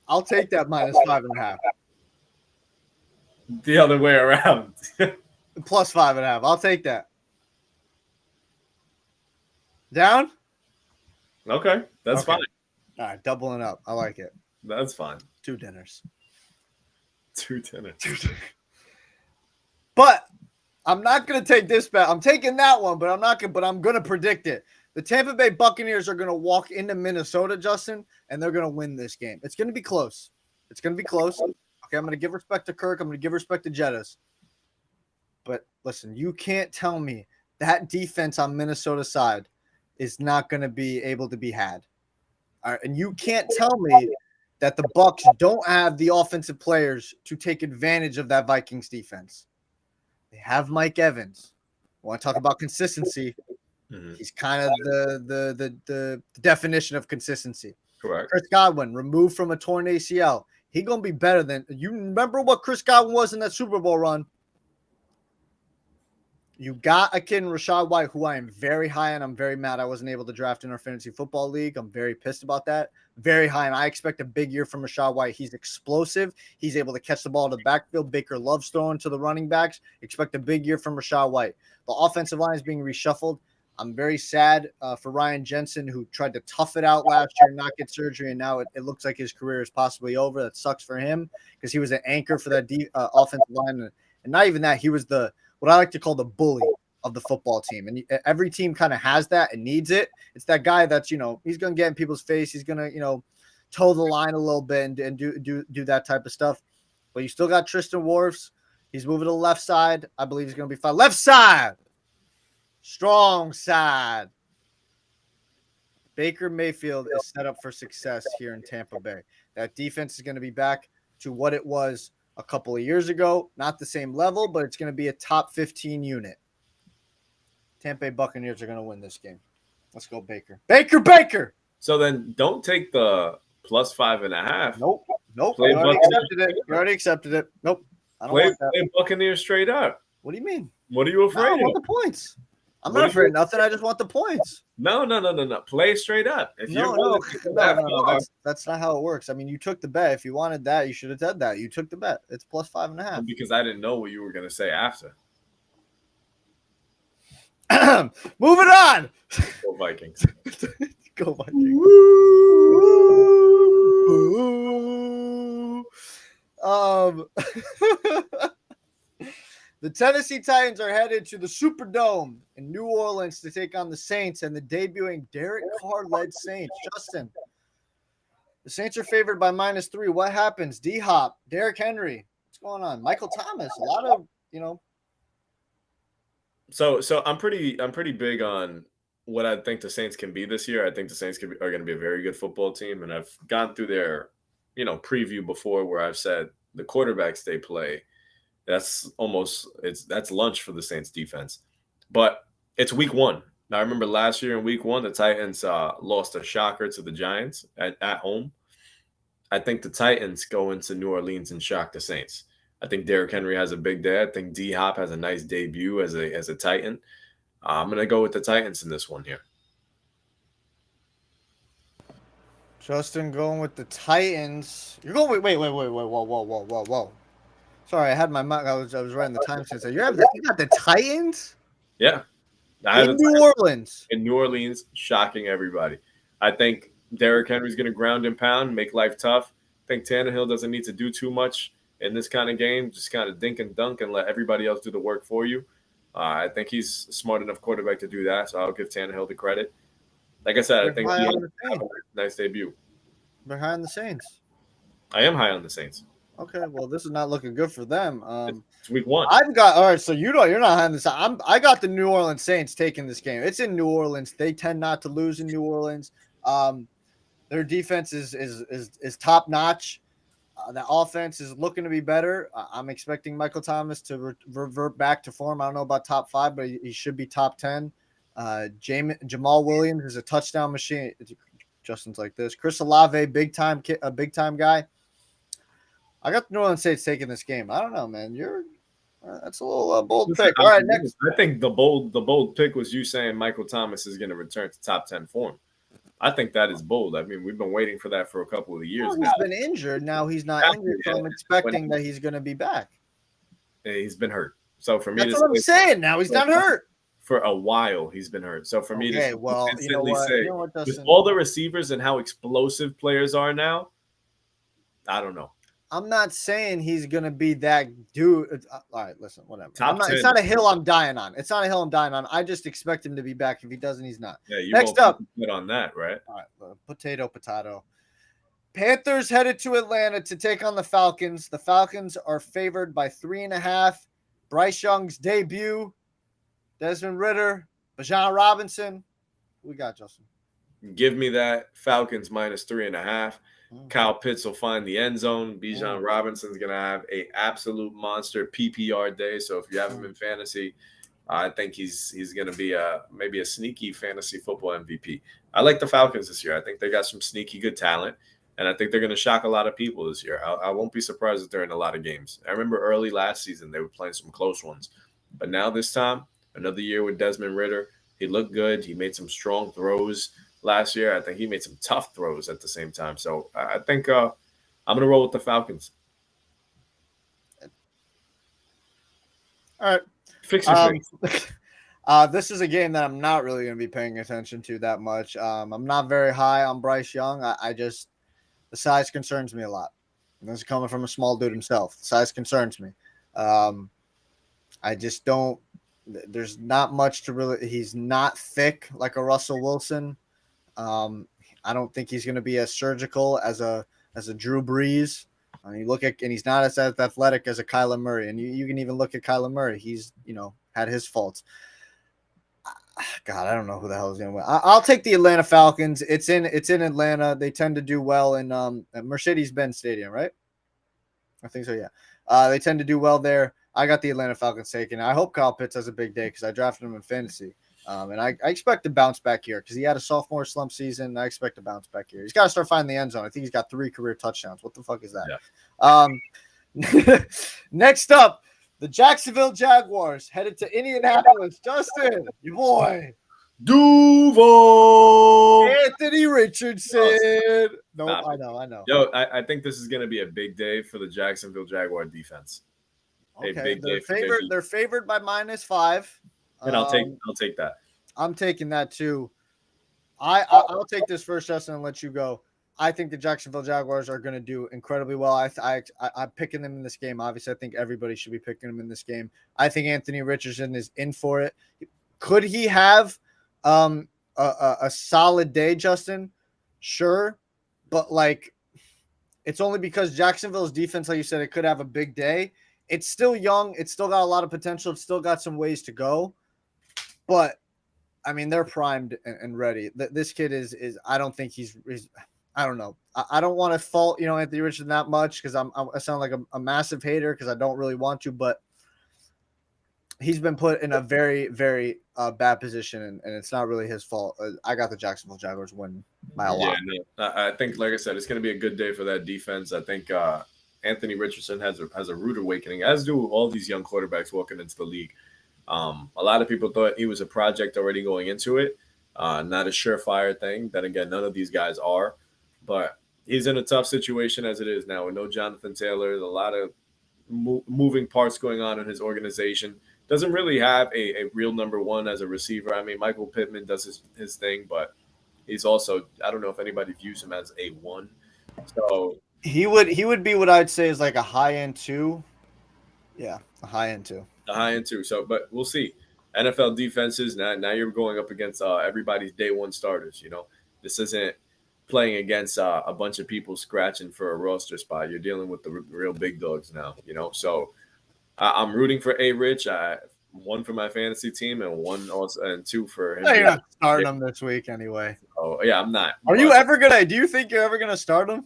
I'll take that -5.5. The other way around. +5.5. I'll take that. Down? Okay. That's fine. All right. Doubling up. I like it. That's fine. 2 dinners. 2 dinners. But I'm not going to take this bet. I'm taking that one, but I'm not going. But I'm going to predict it. The Tampa Bay Buccaneers are going to walk into Minnesota, Justin, and they're going to win this game. It's going to be close. It's going to be close. Okay, I'm going to give respect to Kirk. I'm going to give respect to Jettas. But listen, you can't tell me that defense on Minnesota's side is not going to be able to be had. All right, and you can't tell me that the Bucs don't have the offensive players to take advantage of that Vikings defense. They have Mike Evans. I want to talk about consistency. Mm-hmm. He's kind of the definition of consistency. Correct. Chris Godwin, removed from a torn ACL. He going to be better than – you remember what Chris Godwin was in that Super Bowl run? You got a kid in Rachaad White who I am very high on. I'm very mad I wasn't able to draft in our fantasy football league. I'm very pissed about that. Very high, and I expect a big year from Rachaad White. He's explosive. He's able to catch the ball to the backfield. Baker loves throwing to the running backs. Expect a big year from Rachaad White. The offensive line is being reshuffled. I'm very sad for Ryan Jensen, who tried to tough it out last year and not get surgery, and now it looks like his career is possibly over. That sucks for him because he was an anchor for that offensive line, and not even that. He was what I like to call the bully of the football team. And every team kind of has that and needs it. It's that guy that's, he's going to get in people's face. He's going to, toe the line a little bit and do that type of stuff. But you still got Tristan Wirfs. He's moving to the left side. I believe he's going to be fine. Left side. Strong side. Baker Mayfield is set up for success here in Tampa Bay. That defense is going to be back to what it was a couple of years ago. Not the same level, but it's going to be a top 15 unit. Tampa Bay Buccaneers are going to win this game. Let's go, Baker. Baker! So then don't take the plus 5.5. Nope. Play You already accepted it. Nope. I don't want that. Play Buccaneers straight up. What do you mean? What are you afraid I of? want the points. I'm not afraid of nothing. I just want the points. No. Play straight up. If No. That's not how it works. I mean, you took the bet. If you wanted that, you should have said that. You took the bet. It's plus 5.5. Because I didn't know what you were going to say after. Moving on. Go Vikings. Go Vikings. The Tennessee Titans are headed to the Superdome in New Orleans to take on the Saints and the debuting Derek Carr-led Saints. Justin, the Saints are favored by -3. What happens? D-Hop, Derrick Henry. What's going on? Michael Thomas. A lot of, So I'm pretty big on what I think the Saints can be this year. I think the Saints are going to be a very good football team, and I've gone through their, preview before where I've said the quarterbacks they play, that's lunch for the Saints defense. But it's week 1. Now I remember last year in week 1, the Titans lost a shocker to the Giants at home. I think the Titans go into New Orleans and shock the Saints. I think Derrick Henry has a big day. I think D-Hop has a nice debut as a Titan. I'm going to go with the Titans in this one here. Justin going with the Titans. You're going wait, whoa. Sorry, I had my mic. I was writing the time since. You got the Titans? Yeah. In New Orleans. In New Orleans, shocking everybody. I think Derrick Henry's going to ground and pound, make life tough. I think Tannehill doesn't need to do too much in this kind of game. Just kind of dink and dunk and let everybody else do the work for you. I think he's a smart enough quarterback to do that, so I'll give Tannehill the credit. Like I said, I think he'll have a nice debut. Behind the Saints. I am high on the Saints. Okay, well, this is not looking good for them. It's week 1. All right, so you're not high on this. I got the New Orleans Saints taking this game. It's in New Orleans. They tend not to lose in New Orleans. Their defense is top notch. The offense is looking to be better. I'm expecting Michael Thomas to revert back to form. I don't know about top 5, but he should be top 10. Jamal Williams is a touchdown machine. Justin's like this. Chris Olave, a big time guy. I got the New Orleans Saints taking this game. I don't know, man. That's a little bold pick. All right, next. I think the bold pick was you saying Michael Thomas is going to return to top 10 form. I think that is bold. I mean, we've been waiting for that for a couple of years now. He's been injured. Now he's not injured, so I'm expecting that he's going to be back. He's been hurt. So for me, that's what I'm saying. Now he's not hurt. For a while, he's been hurt. So for me to instantly say, with all the receivers and how explosive players are now, I don't know. I'm not saying he's going to be that dude. All right, listen, whatever. It's not a hill I'm dying on. I just expect him to be back. If he doesn't, he's not. Yeah, you next up. Put on that, right? All right, potato. Panthers headed to Atlanta to take on the Falcons. The Falcons are favored by 3.5. Bryce Young's debut. Desmond Ridder. Bijan Robinson. Who we got, Justin? Give me that. Falcons -3.5. Kyle Pitts will find the end zone. Bijan Robinson's going to have an absolute monster PPR day. So if you have him in fantasy, I think he's going to be maybe a sneaky fantasy football MVP. I like the Falcons this year. I think they got some sneaky good talent, and I think they're going to shock a lot of people this year. I won't be surprised if they're in a lot of games. I remember early last season they were playing some close ones, but now this time, another year with Desmond Ridder, he looked good. He made some strong throws last year. I think he made some tough throws at the same time. So I think I'm going to roll with the Falcons. All right. Fix your face. This is a game that I'm not really going to be paying attention to that much. I'm not very high on Bryce Young. I just the size concerns me a lot. And this is coming from a small dude himself. The size concerns me. I just don't. There's not much to really. He's not thick like a Russell Wilson. I don't think he's going to be as surgical as a Drew Brees. You look at, and he's not as athletic as a Kyler Murray. And you can even look at Kyler Murray. He's had his faults. God, I don't know who the hell is going to win. I'll take the Atlanta Falcons. It's in Atlanta. They tend to do well in Mercedes-Benz Stadium, right? I think so. Yeah. They tend to do well there. I got the Atlanta Falcons taken. I hope Kyle Pitts has a big day because I drafted him in fantasy. And I expect to bounce back here because he had a sophomore slump season. I expect to bounce back here. He's got to start finding the end zone. I think he's got 3 career touchdowns. What the fuck is that? Yeah. Next up, the Jacksonville Jaguars headed to Indianapolis. Justin, your boy. Duval. Anthony Richardson. No, I know. Yo, I think this is going to be a big day for the Jacksonville Jaguar defense. Okay, they're favored by -5. And I'll take that. I'm taking that too. I'll take this first, Justin, and let you go. I think the Jacksonville Jaguars are going to do incredibly well. I'm picking them in this game. Obviously, I think everybody should be picking them in this game. I think Anthony Richardson is in for it. Could he have a solid day, Justin? Sure, but it's only because Jacksonville's defense, like you said, it could have a big day. It's still young. It's still got a lot of potential. It's still got some ways to go. But, I mean, they're primed and ready. This kid is I don't think he's I don't know. I don't want to fault, Anthony Richardson that much because I sound like a massive hater because I don't really want to. But he's been put in a very, very bad position, and it's not really his fault. I got the Jacksonville Jaguars win by a lot. Yeah, no, I think, like I said, it's going to be a good day for that defense. I think Anthony Richardson has a rude awakening, as do all these young quarterbacks walking into the league. A lot of people thought he was a project already going into it, not a surefire thing. Then again, none of these guys are, but he's in a tough situation as it is now with no Jonathan Taylor. There's a lot of moving parts going on in his organization. Doesn't really have a real number one as a receiver. I mean, Michael Pittman does his thing, but he's also, I don't know if anybody views him as a one. So he would be what I'd say is like a high end 2. Yeah, a high end 2. The high end 2. So, but we'll see. NFL defenses, now you're going up against everybody's day one starters. This isn't playing against a bunch of people scratching for a roster spot. You're dealing with the real big dogs now. So I'm rooting for A-Rich. 1 for my fantasy team and 2 for him. No, you're not starting him this week anyway. Oh yeah, I'm not. Do you think you're ever gonna start him?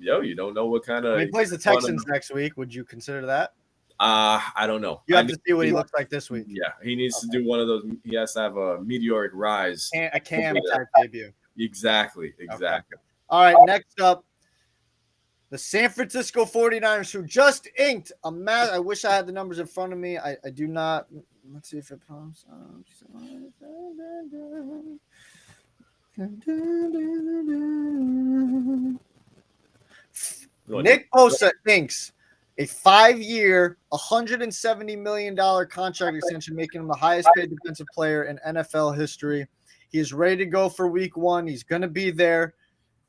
You don't know what kind of. He plays the Texans next week. Would you consider that? I don't know. You have to see what he looks like this week. Yeah, he needs to do one of those. He has to have a meteoric rise. A Cam type debut. Exactly. Okay. All right, next up, the San Francisco 49ers, who just inked a match. I wish I had the numbers in front of me. I do not. Let's see if it pops up. Nick Bosa inks a 5-year, $170 million contract extension, making him the highest paid defensive player in NFL history. He is ready to go for week 1. He's going to be there.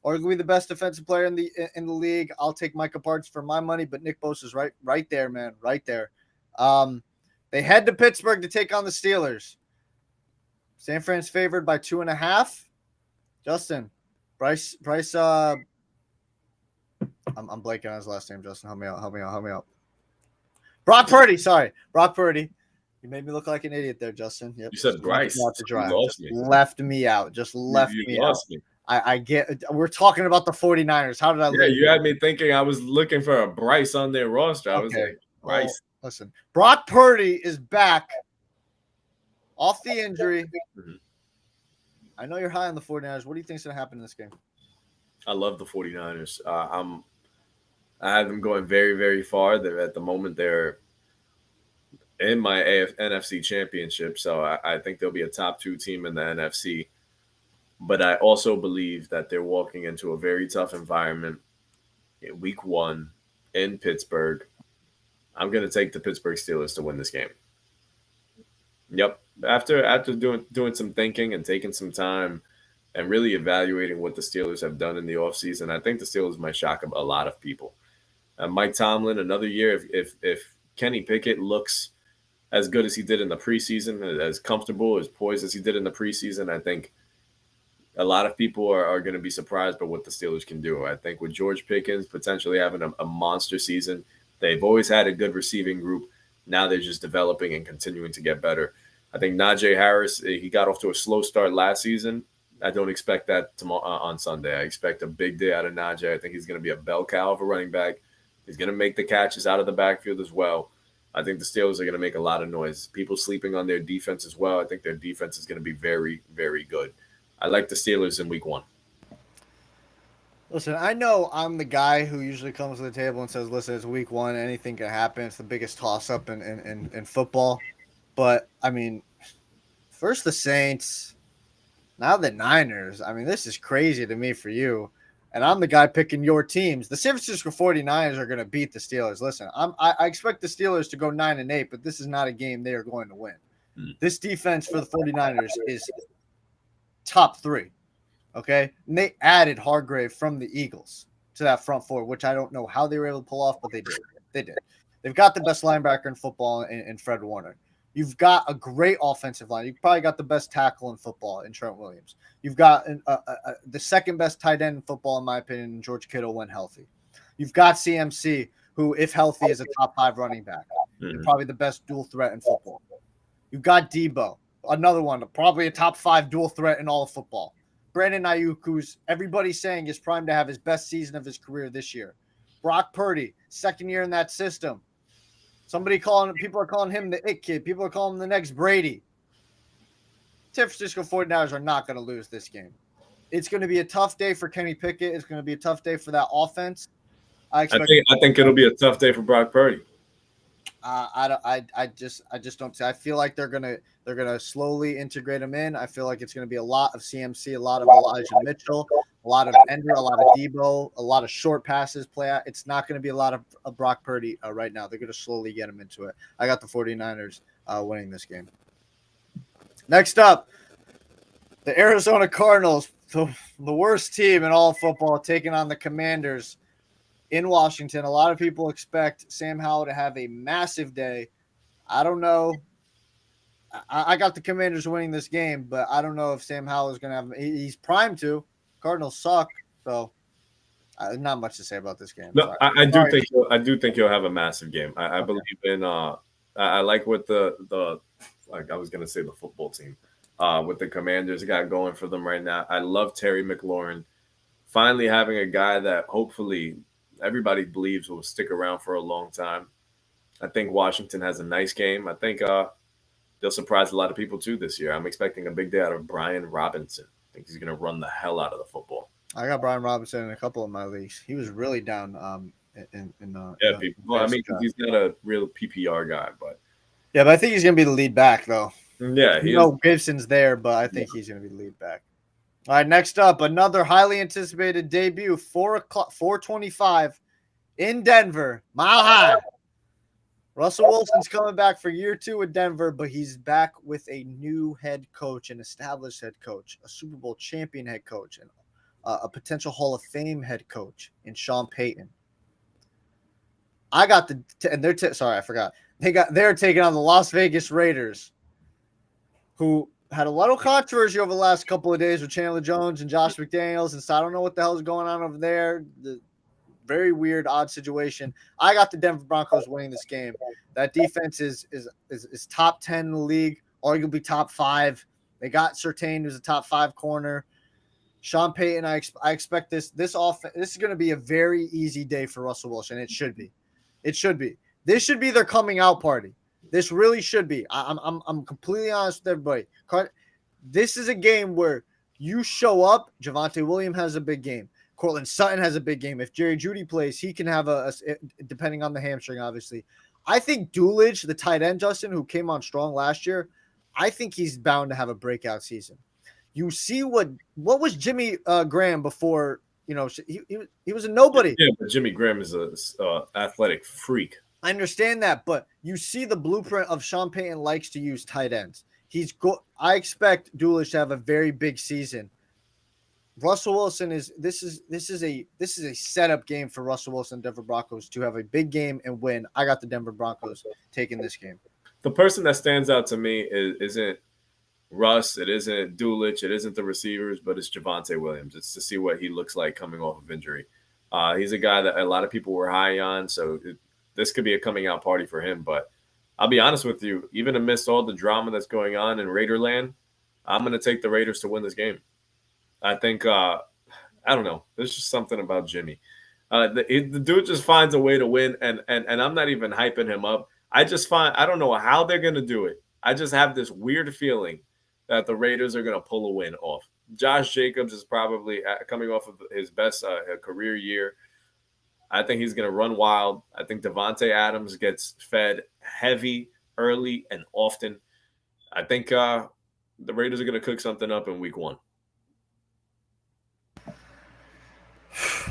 Arguably the best defensive player in the league. I'll take Micah Parsons for my money, but Nick Bosa's right there, man, right there. They head to Pittsburgh to take on the Steelers. San Fran's favored by 2.5. Justin, Bryce. I'm blanking on his last name. Justin, help me out. Brock Purdy. Sorry, Brock Purdy. You made me look like an idiot there, Justin. Yep. You said Bryce. Left me out. Just left me out. I get. We're talking about the 49ers. How did I? Yeah, you had me thinking I was looking for a Bryce on their roster. I was like, Bryce. Well, listen, Brock Purdy is back Off the injury, Mhm. I know you're high on the 49ers. What do you think's going to happen in this game? I love the 49ers. I have them going very, very far. They're at the moment they're in my NFC championship, so I think they'll be a top 2 team in the NFC. But I also believe that they're walking into a very tough environment in week 1 in Pittsburgh. I'm going to take the Pittsburgh Steelers to win this game. Yep. After doing some thinking and taking some time and really evaluating what the Steelers have done in the offseason, I think the Steelers might shock a lot of people. Mike Tomlin, another year, if Kenny Pickett looks as good as he did in the preseason, as comfortable, as poised as he did in the preseason, I think a lot of people are going to be surprised by what the Steelers can do. I think with George Pickens potentially having a monster season, they've always had a good receiving group. Now they're just developing and continuing to get better. I think Najee Harris, he got off to a slow start last season. I don't expect that tomorrow on Sunday. I expect a big day out of Najee. I think he's going to be a bell cow of a running back. He's going to make the catches out of the backfield as well. I think the Steelers are going to make a lot of noise. People sleeping on their defense as well. I think their defense is going to be very, very good. I like the Steelers in week 1. Listen, I know I'm the guy who usually comes to the table and says, listen, it's week 1. Anything can happen. It's the biggest toss-up in football. But, I mean, first the Saints, now the Niners. I mean, this is crazy to me for you. And I'm the guy picking your teams. The San Francisco 49ers are going to beat the Steelers. Listen, I expect the Steelers to go 9-8, but this is not a game they are going to win. This defense for the 49ers is top 3, okay? And they added Hargrave from the Eagles to that front four, which I don't know how they were able to pull off, but they did. They did. They've got the best linebacker in football in Fred Warner. You've got a great offensive line. You've probably got the best tackle in football in Trent Williams. You've got the second best tight end in football, in my opinion, in George Kittle when healthy. You've got CMC, who, if healthy, is a top 5 running back. Mm-hmm. Probably the best dual threat in football. You've got Debo, another one, probably a top 5 dual threat in all of football. Brandon Ayuk, who's everybody's saying is primed to have his best season of his career this year. Brock Purdy, second year in that system. People are calling him the it kid. People are calling him the next Brady. San Francisco 49ers are not going to lose this game. It's going to be a tough day for Kenny Pickett. It's going to be a tough day for that offense. I think it'll be a tough day for Brock Purdy. I just don't see. I feel like they're gonna slowly integrate him in. I feel like it's gonna be a lot of CMC, a lot of Elijah Mitchell, a lot of Ender, a lot of Debo, a lot of short passes play out. It's not gonna be a lot of Brock Purdy right now. They're gonna slowly get him into it. I got the 49ers winning this game. Next up, the Arizona Cardinals, the worst team in all of football, taking on the Commanders in Washington. A lot of people expect Sam Howell to have a massive day. I don't know. I got the Commanders winning this game, but I don't know if Sam Howell is going to have – he's primed to. Cardinals suck, so not much to say about this game. No, I do think he'll have a massive game. I believe in I like what the like I was going to say the football team with the Commanders got going for them right now. I love Terry McLaurin. Finally having a guy that hopefully – everybody believes will stick around for a long time. I think Washington has a nice game. I think they'll surprise a lot of people too this year. I'm expecting a big day out of Brian Robinson. I think he's going to run the hell out of the football. I got Brian Robinson in a couple of my leagues. He was really down he's not a real PPR guy, but I think he's going to be the lead back though. Yeah, Gibson's there, but I think he's going to be the lead back. All right, next up, another highly anticipated debut, 4:25 in Denver, Mile High. Russell Wilson's coming back for year 2 with Denver, but he's back with a new head coach, an established head coach, a Super Bowl champion head coach, and a potential Hall of Fame head coach in Sean Payton. I got I forgot. They're taking on the Las Vegas Raiders, who had a lot of controversy over the last couple of days with Chandler Jones and Josh McDaniels, and so I don't know what the hell is going on over there. The very weird, odd situation. I got the Denver Broncos winning this game. That defense is top 10 in the league, arguably top 5. They got Surtain, who's a top 5 corner. Sean Payton, I expect this offense. This is going to be a very easy day for Russell Wilson. It should be. This should be their coming out party. This really should be. I'm completely honest with everybody. This is a game where you show up. Javonte Williams has a big game. Cortland Sutton has a big game. If Jerry Jeudy plays, he can have a depending on the hamstring, obviously. I think Dulcich, the tight end, Justin, who came on strong last year, I think he's bound to have a breakout season. You see what was Jimmy Graham before? You know, he was a nobody. Yeah, but Jimmy Graham is a athletic freak. I understand that, but you see the blueprint of Sean Payton likes to use tight ends. I expect Dulcich to have a very big season. Russell Wilson this is a setup game for Russell Wilson and Denver Broncos to have a big game and win. I got the Denver Broncos taking this game. The person that stands out to me isn't Russ, it isn't Dulcich, it isn't the receivers, but it's Javonte Williams. It's to see what he looks like coming off of injury. He's a guy that a lot of people were high on, so this could be a coming out party for him. But I'll be honest with you, even amidst all the drama that's going on in Raiderland, I'm going to take the Raiders to win this game. I think, I don't know. There's just something about Jimmy. The dude just finds a way to win, and I'm not even hyping him up. I don't know how they're going to do it. I just have this weird feeling that the Raiders are going to pull a win off. Josh Jacobs is probably coming off of his best career year. I think he's going to run wild. I think Devontae Adams gets fed heavy, early, and often. I think the Raiders are going to cook something up in week 1.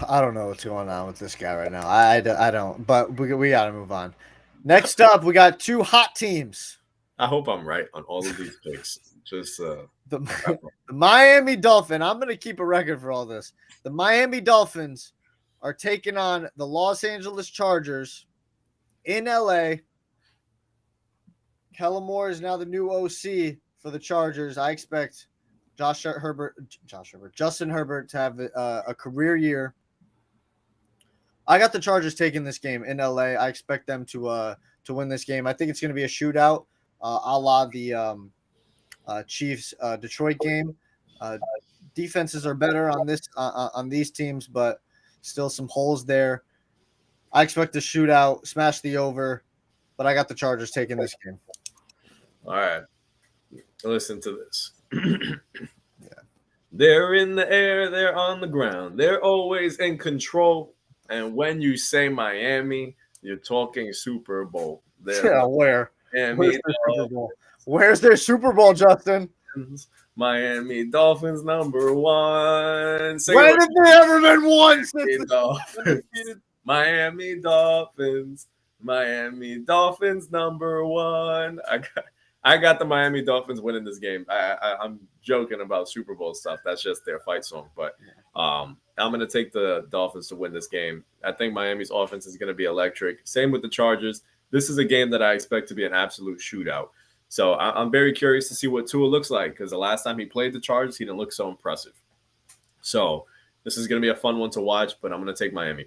I don't know what's going on with this guy right now. I don't, but we got to move on. Next up, we got 2 hot teams. I hope I'm right on all of these picks. Just the Miami Dolphins. I'm going to keep a record for all this. The Miami Dolphins are taking on the Los Angeles Chargers in LA. Kellen Moore is now the new OC for the Chargers. I expect Justin Herbert to have a career year. I got the Chargers taking this game in LA. I expect them to win this game. I think it's going to be a shootout, a la the Chiefs Detroit game. Defenses are better on these teams, but still some holes there. I expect a shootout, smash the over, but I got the Chargers taking this game. All right. Listen to this. Yeah. They're in the air, they're on the ground. They're always in control. And when you say Miami, you're talking Super Bowl. Where? Where's their Super Bowl? Where's their Super Bowl, Justin? Miami Dolphins number 1. When have they ever been won? Miami Dolphins. Miami Dolphins number 1. I got the Miami Dolphins winning this game. I'm joking about Super Bowl stuff. That's just their fight song. But I'm going to take the Dolphins to win this game. I think Miami's offense is going to be electric. Same with the Chargers. This is a game that I expect to be an absolute shootout. So I'm very curious to see what Tua looks like, because the last time he played the Chargers, he didn't look so impressive. So this is going to be a fun one to watch, but I'm going to take Miami.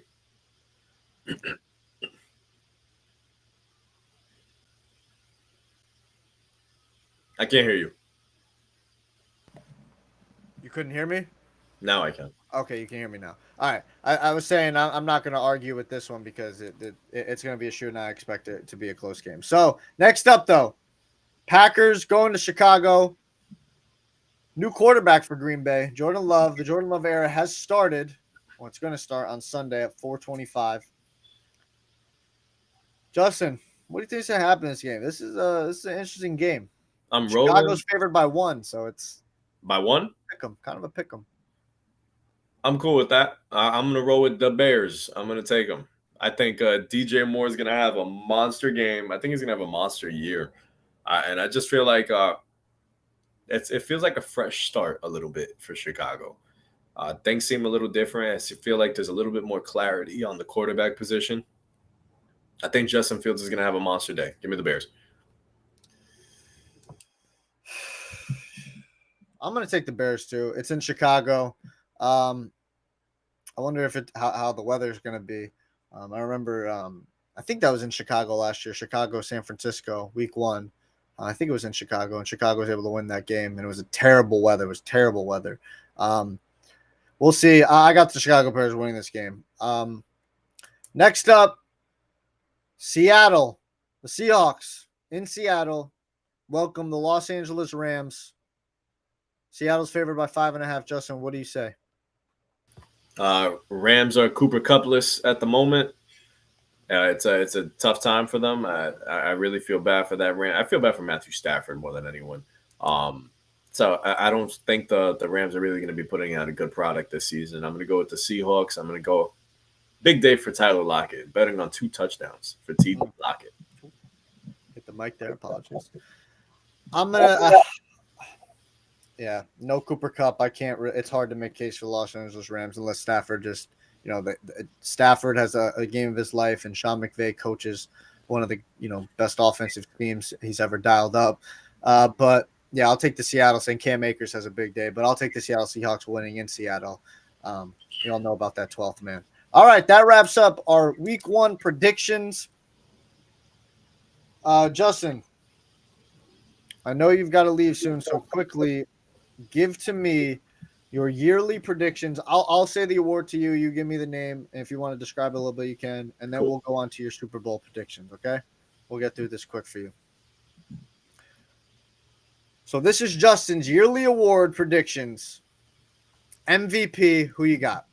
I can't hear you. You couldn't hear me? Now I can. Okay, you can hear me now. All right. I was saying I'm not going to argue with this one because it's going to be a shoot, and I expect it to be a close game. So next up, though, Packers going to Chicago. New quarterback for Green Bay, Jordan Love. The Jordan Love era has started. Well, it's going to start on Sunday at 4:25. Justin, what do you think is going to happen in this game? This is an interesting game. Chicago's favored by 1, so it's by 1. Pick 'em, kind of a pick 'em. I'm cool with that. I'm going to roll with the Bears. I'm going to take them. I think DJ Moore is going to have a monster game. I think he's going to have a monster year. And I just feel like it feels like a fresh start a little bit for Chicago. Things seem a little different. I feel like there's a little bit more clarity on the quarterback position. I think Justin Fields is going to have a monster day. Give me the Bears. I'm going to take the Bears, too. It's in Chicago. I wonder how the weather is going to be. I remember I think that was in Chicago last year. Chicago, San Francisco, week 1. I think it was in Chicago, and Chicago was able to win that game, and it was terrible weather. It was terrible weather. We'll see. I got the Chicago Bears winning this game. Next up, Seattle, the Seahawks in Seattle welcome the Los Angeles Rams. Seattle's favored by 5.5. Justin, what do you say? Rams are Cooper Cupless at the moment. It's a tough time for them. I really feel bad for that Ram. I feel bad for Matthew Stafford more than anyone. So I don't think the Rams are really going to be putting out a good product this season. I'm going to go with the Seahawks. I'm going to go big day for Tyler Lockett, betting on 2 touchdowns for T. Lockett. Hit the mic there. Apologies. I'm gonna. No Cooper Cup. I can't. It's hard to make case for the Los Angeles Rams unless Stafford just. Stafford has a game of his life, and Sean McVay coaches one of the best offensive teams he's ever dialed up. But yeah, I'll take the Seattle. Saying Cam Akers has a big day, but I'll take the Seattle Seahawks winning in Seattle. You all know about that 12th man. All right, that wraps up our Week 1 predictions. Justin, I know you've got to leave soon, so quickly give to me your yearly predictions. I'll say the award to you. You give me the name. And if you want to describe it a little bit, you can. And then we'll go on to your Super Bowl predictions, okay? We'll get through this quick for you. So this is Justin's yearly award predictions. MVP, who you got?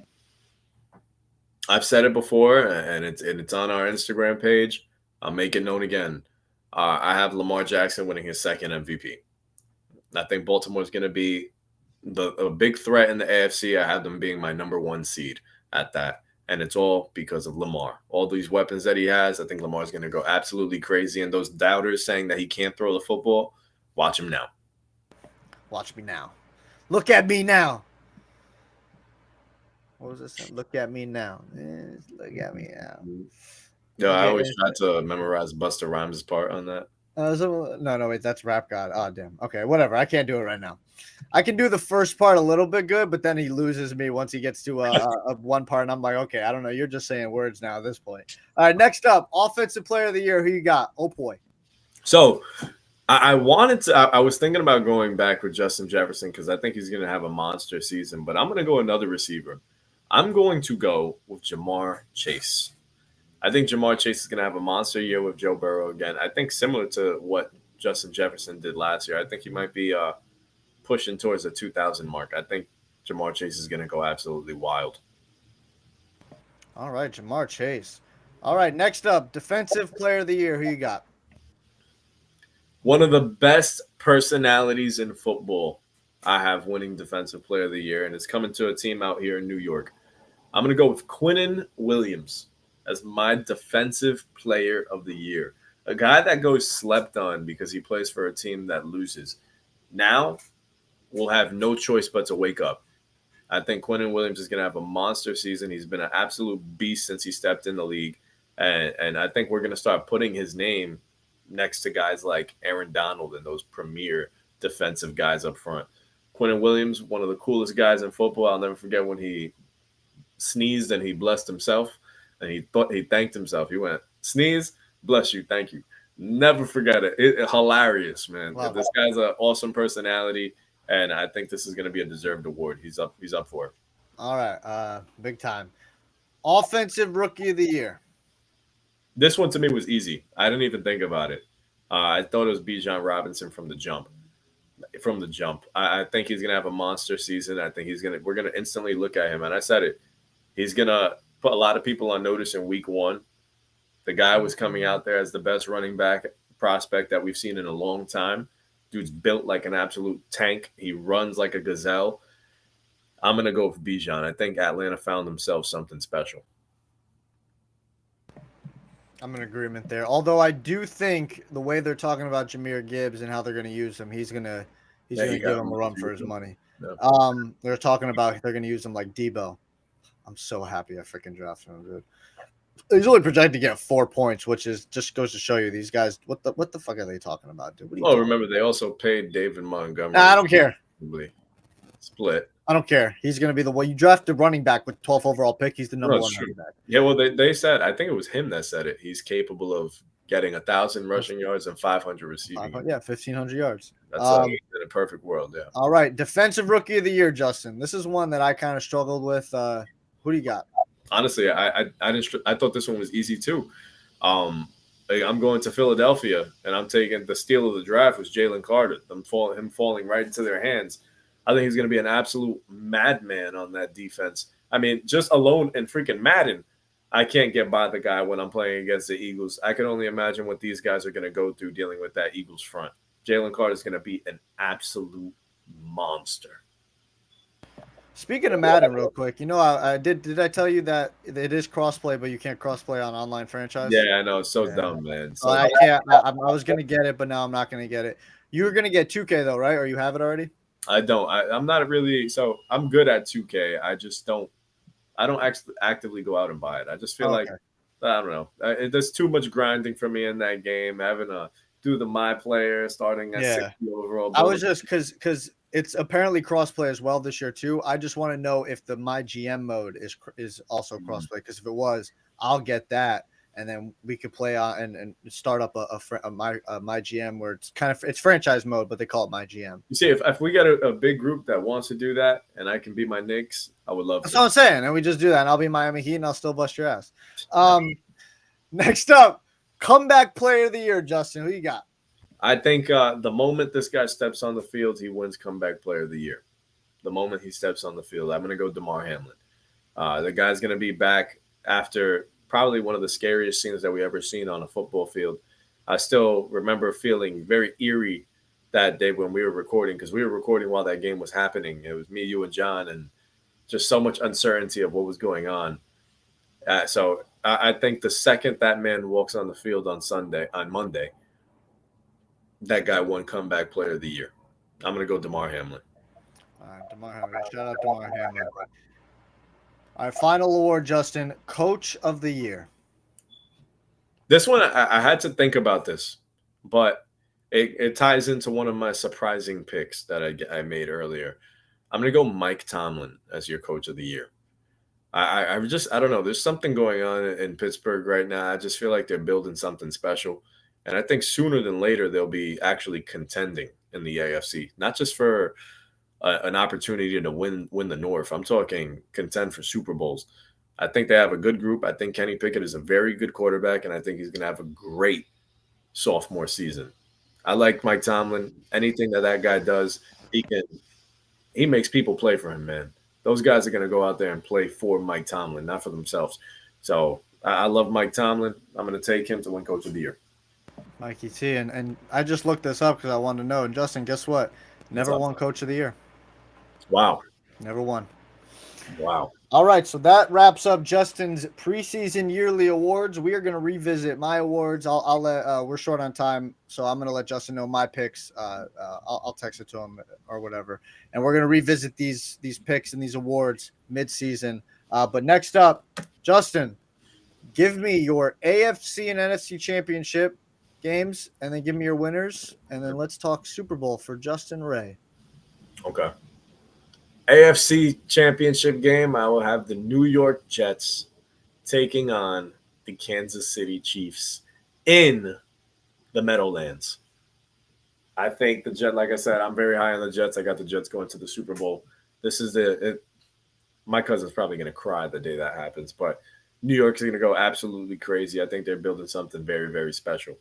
I've said it before, and it's on our Instagram page. I'll make it known again. I have Lamar Jackson winning his 2nd MVP. I think Baltimore's going to be a big threat in the AFC. I have them being my number 1 seed at that. And it's all because of Lamar. All these weapons that he has, I think Lamar's going to go absolutely crazy. And those doubters saying that he can't throw the football, watch him now. Watch me now. Look at me now. What was this? Look at me now. Look at me now. Yeah, I always try to memorize Busta Rhymes' part on that. No, wait, that's Rap God. Oh, damn. Okay, whatever. I can't do it right now. I can do the first part a little bit good, but then he loses me once he gets to a one part, and I'm like, okay, I don't know. You're just saying words now at this point. All right, next up, Offensive Player of the Year. Who you got? Oh, boy. So I was thinking about going back with Justin Jefferson because I think he's going to have a monster season, but I'm going to go another receiver. I'm going to go with Jamar Chase. I think Jamar Chase is going to have a monster year with Joe Burrow again. I think similar to what Justin Jefferson did last year. I think he might be pushing towards the 2,000 mark. I think Jamar Chase is going to go absolutely wild. All right, Jamar Chase. All right, next up, Defensive Player of the Year. Who you got? One of the best personalities in football I have winning Defensive Player of the Year, and it's coming to a team out here in New York. I'm going to go with Quinnen Williams as my Defensive Player of the Year. A guy that goes slept on because he plays for a team that loses. Now will have no choice but to wake up. I think Quinnen Williams is going to have a monster season. He's been an absolute beast since he stepped in the league. And I think we're going to start putting his name next to guys like Aaron Donald and those premier defensive guys up front. Quinnen Williams, one of the coolest guys in football. I'll never forget when he sneezed and he blessed himself. And he thanked himself. He went, sneeze, bless you, thank you. Never forget it. Hilarious, man. Wow. This guy's an awesome personality, and I think this is going to be a deserved award. He's up for it. All right, big time. Offensive Rookie of the Year. This one to me was easy. I didn't even think about it. I thought it was Bijan Robinson from the jump. I think he's going to have a monster season. I think we're going to instantly look at him, and I said it. He's going to put a lot of people on notice in Week 1. The guy was coming out there as the best running back prospect that we've seen in a long time. Dude's built like an absolute tank. He runs like a gazelle. I'm going to go with Bijan. I think Atlanta found themselves something special. I'm in agreement there. Although I do think the way they're talking about Jahmyr Gibbs and how they're going to use him, he's going to give him a run for his money. Yeah. They're talking about they're going to use him like Debo. I'm so happy I freaking drafted him, dude. He's only projected to get 4 points, which is just goes to show you these guys. What the fuck are they talking about, dude? Remember they also paid David Montgomery. Nah, I don't care. Split. I don't care. He's going to be the one you drafted running back with 12th overall pick. He's the number one running back. Yeah, well, they said, I think it was him that said it. He's capable of getting 1,000 rushing yards and 500 receiving. 1,500 yards. That's in a perfect world, yeah. All right, Defensive Rookie of the Year, Justin. This is one that I kind of struggled with. Who do you got? Honestly, I thought this one was easy too. I'm going to Philadelphia, and I'm taking the steal of the draft was Jalen Carter. Him falling right into their hands. I think he's going to be an absolute madman on that defense. I mean, just alone in freaking Madden, I can't get by the guy when I'm playing against the Eagles. I can only imagine what these guys are going to go through dealing with that Eagles front. Jalen Carter is going to be an absolute monster. Speaking of Madden, real quick, I did I tell you that it is crossplay, but you can't crossplay on online franchise? Yeah, I know. It's so Yeah. dumb, man. So I can't. I was gonna get it, but now I'm not gonna get it. You were gonna get 2K though, right? Or you have it already? I don't. I'm not really. So I'm good at 2K. I just don't. I don't actively go out and buy it. I just feel like I don't know. There's too much grinding for me in that game. Having to do the my player starting at 60 overall. I was just because it's apparently crossplay as well this year too. I just want to know if the my GM mode is also crossplay, because if it was, I'll get that, and then we could play on and start up my GM where it's franchise mode, but they call it my GM. You see, if we got a big group that wants to do that, and I can be my Knicks, I would love. That's what I'm saying, and we just do that, and I'll be Miami Heat, and I'll still bust your ass. Next up, comeback player of the year, Justin. Who you got? I think the moment this guy steps on the field, he wins comeback player of the year. The moment he steps on the field, I'm going to go DeMar Hamlin. The guy's going to be back after probably one of the scariest scenes that we ever seen on a football field. I still remember feeling very eerie that day when we were recording, because we were recording while that game was happening. It was me, you, and John, and just so much uncertainty of what was going on. So I think the second that man walks on the field on Monday, that guy won comeback player of the year. I'm going to go DeMar Hamlin. All right, DeMar Hamlin. Shout out DeMar Hamlin. All right, final award, Justin. Coach of the year. This one, I had to think about this, but it ties into one of my surprising picks that I made earlier. I'm going to go Mike Tomlin as your coach of the year. I don't know. There's something going on in Pittsburgh right now. I just feel like they're building something special. And I think sooner than later, they'll be actually contending in the AFC, not just for an opportunity to win the North. I'm talking contend for Super Bowls. I think they have a good group. I think Kenny Pickett is a very good quarterback, and I think he's going to have a great sophomore season. I like Mike Tomlin. Anything that guy does, he makes people play for him, man. Those guys are going to go out there and play for Mike Tomlin, not for themselves. So I love Mike Tomlin. I'm going to take him to win Coach of the Year. Mikey T. And I just looked this up because I wanted to know. And Justin, guess what? Never won Coach of the Year. Wow. Never won. Wow. All right, so that wraps up Justin's preseason yearly awards. We are going to revisit my awards. I'll let we're short on time, so I'm going to let Justin know my picks. I'll text it to him or whatever, and we're going to revisit these picks and these awards mid-season. But next up, Justin, give me your AFC and NFC championship games, and then give me your winners, and then let's talk Super Bowl for Justin Ray. Okay. AFC championship game, I will have the New York Jets taking on the Kansas City Chiefs in the Meadowlands. I think the Jets, like I said, I'm very high on the Jets. I got the Jets going to the Super Bowl. This is my cousin's probably going to cry the day that happens, but New York's going to go absolutely crazy. I think they're building something very, very special.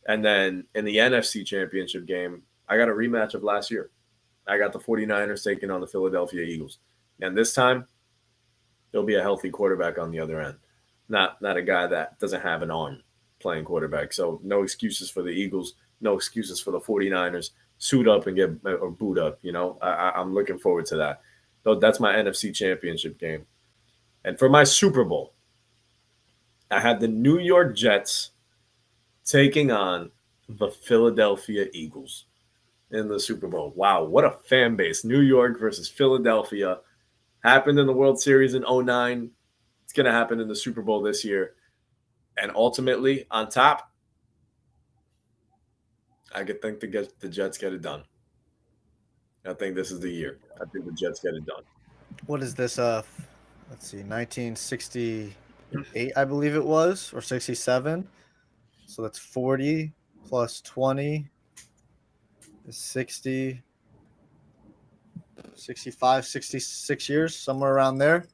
And then in the NFC championship game, I got a rematch of last year. I got the 49ers taking on the Philadelphia Eagles. And this time, there'll be a healthy quarterback on the other end. Not a guy that doesn't have an arm playing quarterback. So no excuses for the Eagles, no excuses for the 49ers. Suit up and get or boot up, I'm looking forward to that. So that's my NFC championship game. And for my Super Bowl, I have the New York Jets taking on the Philadelphia Eagles in the Super Bowl. Wow, what a fan base. New York versus Philadelphia. Happened in the World Series in 2009. It's going to happen in the Super Bowl this year. And ultimately, on top, I could think the Jets get it done. I think this is the year. I think the Jets get it done. What is this? Let's see, 1968, I believe it was, or 67. So that's 40 plus 20 is 60, 65, 66 years, somewhere around there.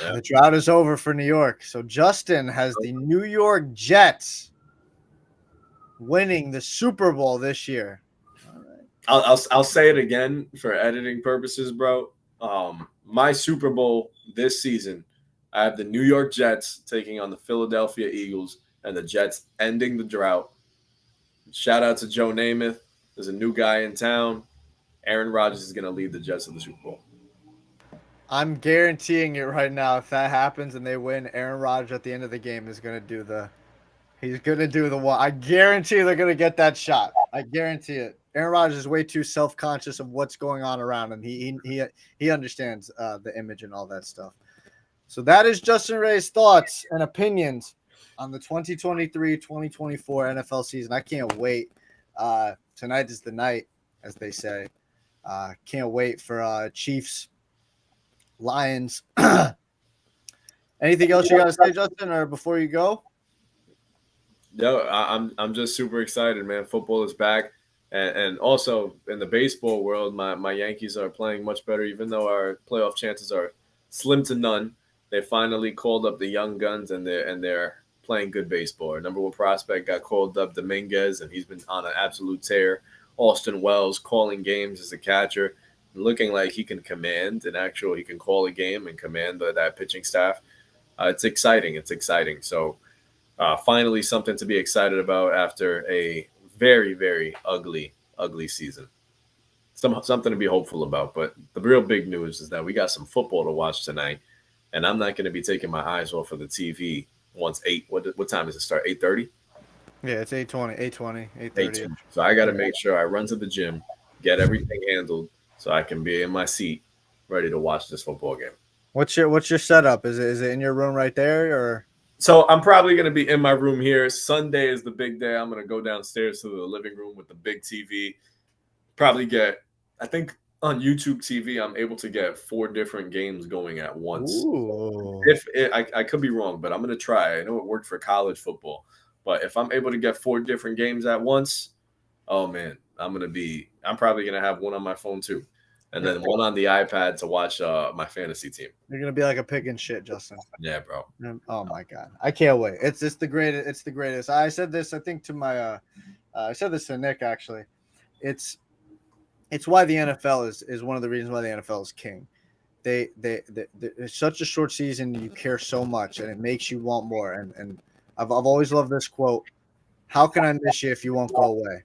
Yeah. The drought is over for New York. So Justin has the New York Jets winning the Super Bowl this year. All right. I'll say it again for editing purposes, bro. My Super Bowl this season, I have the New York Jets taking on the Philadelphia Eagles, and the Jets ending the drought. Shout out to Joe Namath. There's a new guy in town. Aaron Rodgers is going to lead the Jets to the Super Bowl. I'm guaranteeing it right now. If that happens and they win, Aaron Rodgers at the end of the game is going to do the one. I guarantee they're going to get that shot. I guarantee it. Aaron Rodgers is way too self-conscious of what's going on around him. He understands the image and all that stuff. So that is Justin Ray's thoughts and opinions on the 2023-2024 NFL season. I can't wait. Tonight is the night, as they say. Can't wait for Chiefs, Lions. Anything else you got to say, Justin, or before you go? No, I'm just super excited, man. Football is back. And also in the baseball world, my Yankees are playing much better, even though our playoff chances are slim to none. They finally called up the young guns, and they're playing good baseball. Our number one prospect got called up, Dominguez, and he's been on an absolute tear. Austin Wells calling games as a catcher, looking like he can command he can call a game and command that pitching staff. It's exciting. It's exciting. So finally something to be excited about after a very, very ugly season. Something to be hopeful about. But the real big news is that we got some football to watch tonight, and I'm not going to be taking my eyes off of the TV once 8. What time does it start? 8:30? Yeah, it's 8:20, 8:30. So I got to make sure I run to the gym, get everything handled, so I can be in my seat, ready to watch this football game. What's your setup? Is it in your room right there, or? So I'm probably going to be in my room here. Sunday is the big day. I'm going to go downstairs to the living room with the big TV. Probably I think on YouTube TV, I'm able to get 4 different games going at once. Ooh. I could be wrong, but I'm going to try. I know it worked for college football, but if I'm able to get 4 different games at once, oh man, I'm probably going to have one on my phone too. And then one on the iPad to watch my fantasy team. You're gonna be like a pig and shit, Justin. Yeah, bro. Oh my god, I can't wait. It's the greatest. It's the greatest. I said this, I think, to my. I said this to Nick actually. It's why the NFL is one of the reasons why the NFL is king. It's such a short season. You care so much, and it makes you want more. And I've always loved this quote: "How can I miss you if you won't go away?"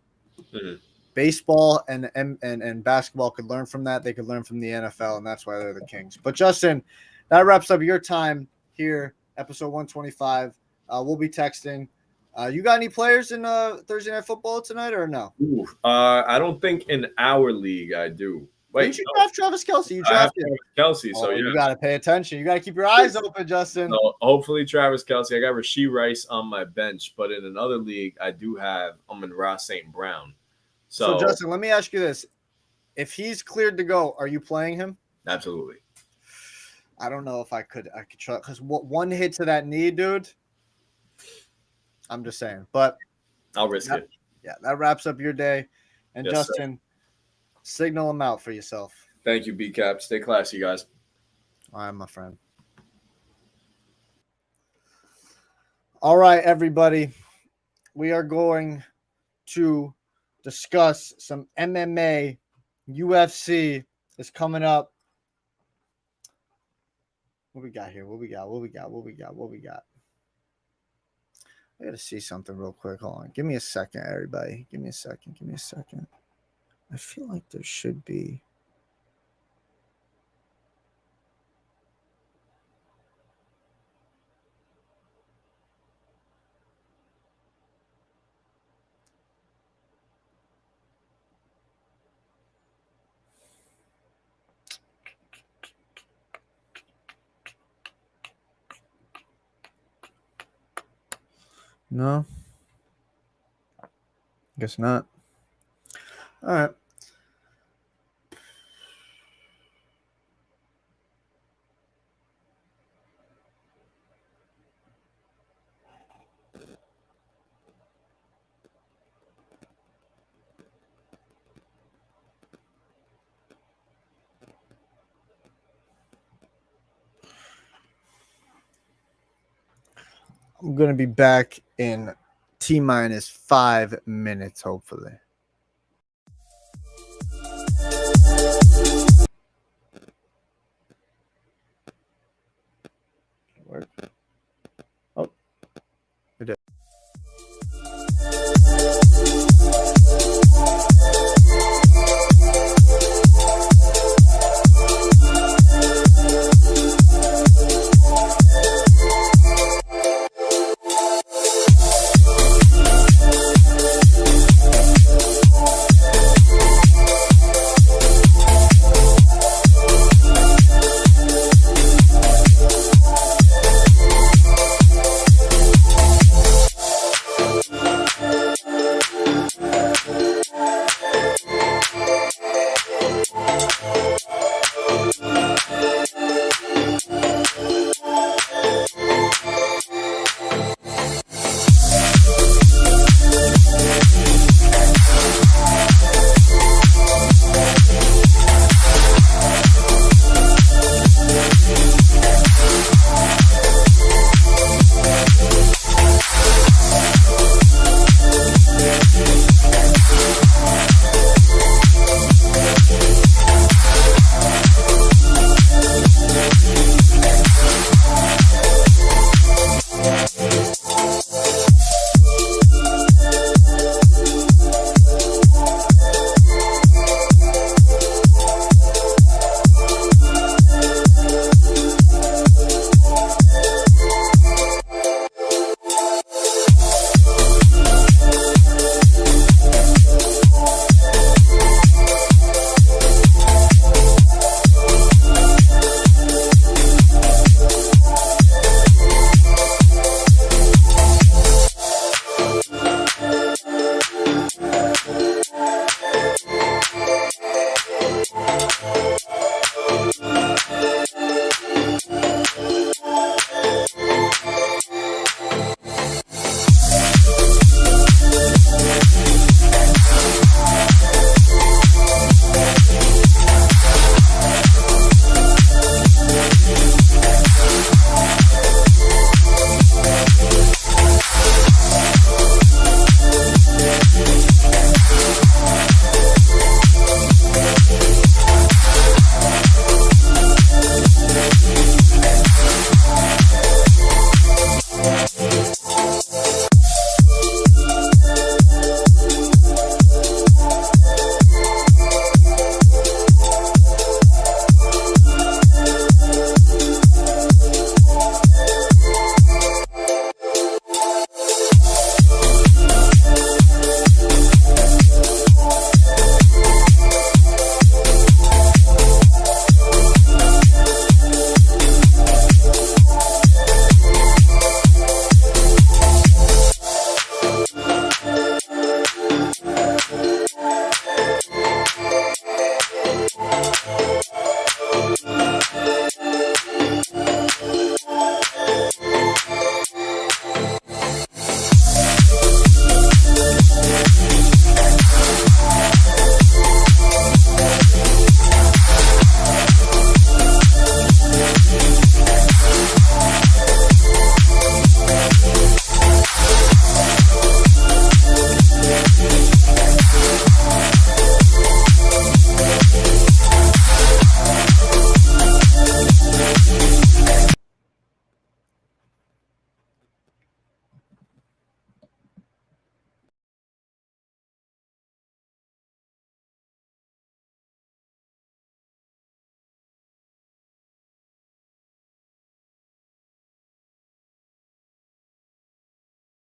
Mm-hmm. Baseball and basketball could learn from that. They could learn from the NFL, and that's why they're the kings. But Justin, that wraps up your time here, episode 125. We'll be texting. You got any players in Thursday Night Football tonight or no? I don't think in our league I do. Wait, did you draft Travis Kelce? You drafted Kelce, so yeah. You got to pay attention. You got to keep your eyes open, Justin. So hopefully Travis Kelce. I got Rashee Rice on my bench, but in another league I do have Amon-Ra St. Brown. So Justin, let me ask you this: if he's cleared to go, are you playing him? Absolutely. I don't know if I could try, because one hit to that knee, dude. I'm just saying, but I'll risk it. Yeah, that wraps up your day. And Yes, Justin, signal him out for yourself. Thank you, B-Cap. Stay classy, guys. All right, my friend. All right, everybody. We are going to discuss some MMA. UFC is coming up. What we got here? What we got? I gotta see something real quick. Hold on. Give me a second, everybody. Give me a second. I feel like there should be. No. Guess not. All right. I'm going to be back in T-minus 5 minutes, hopefully.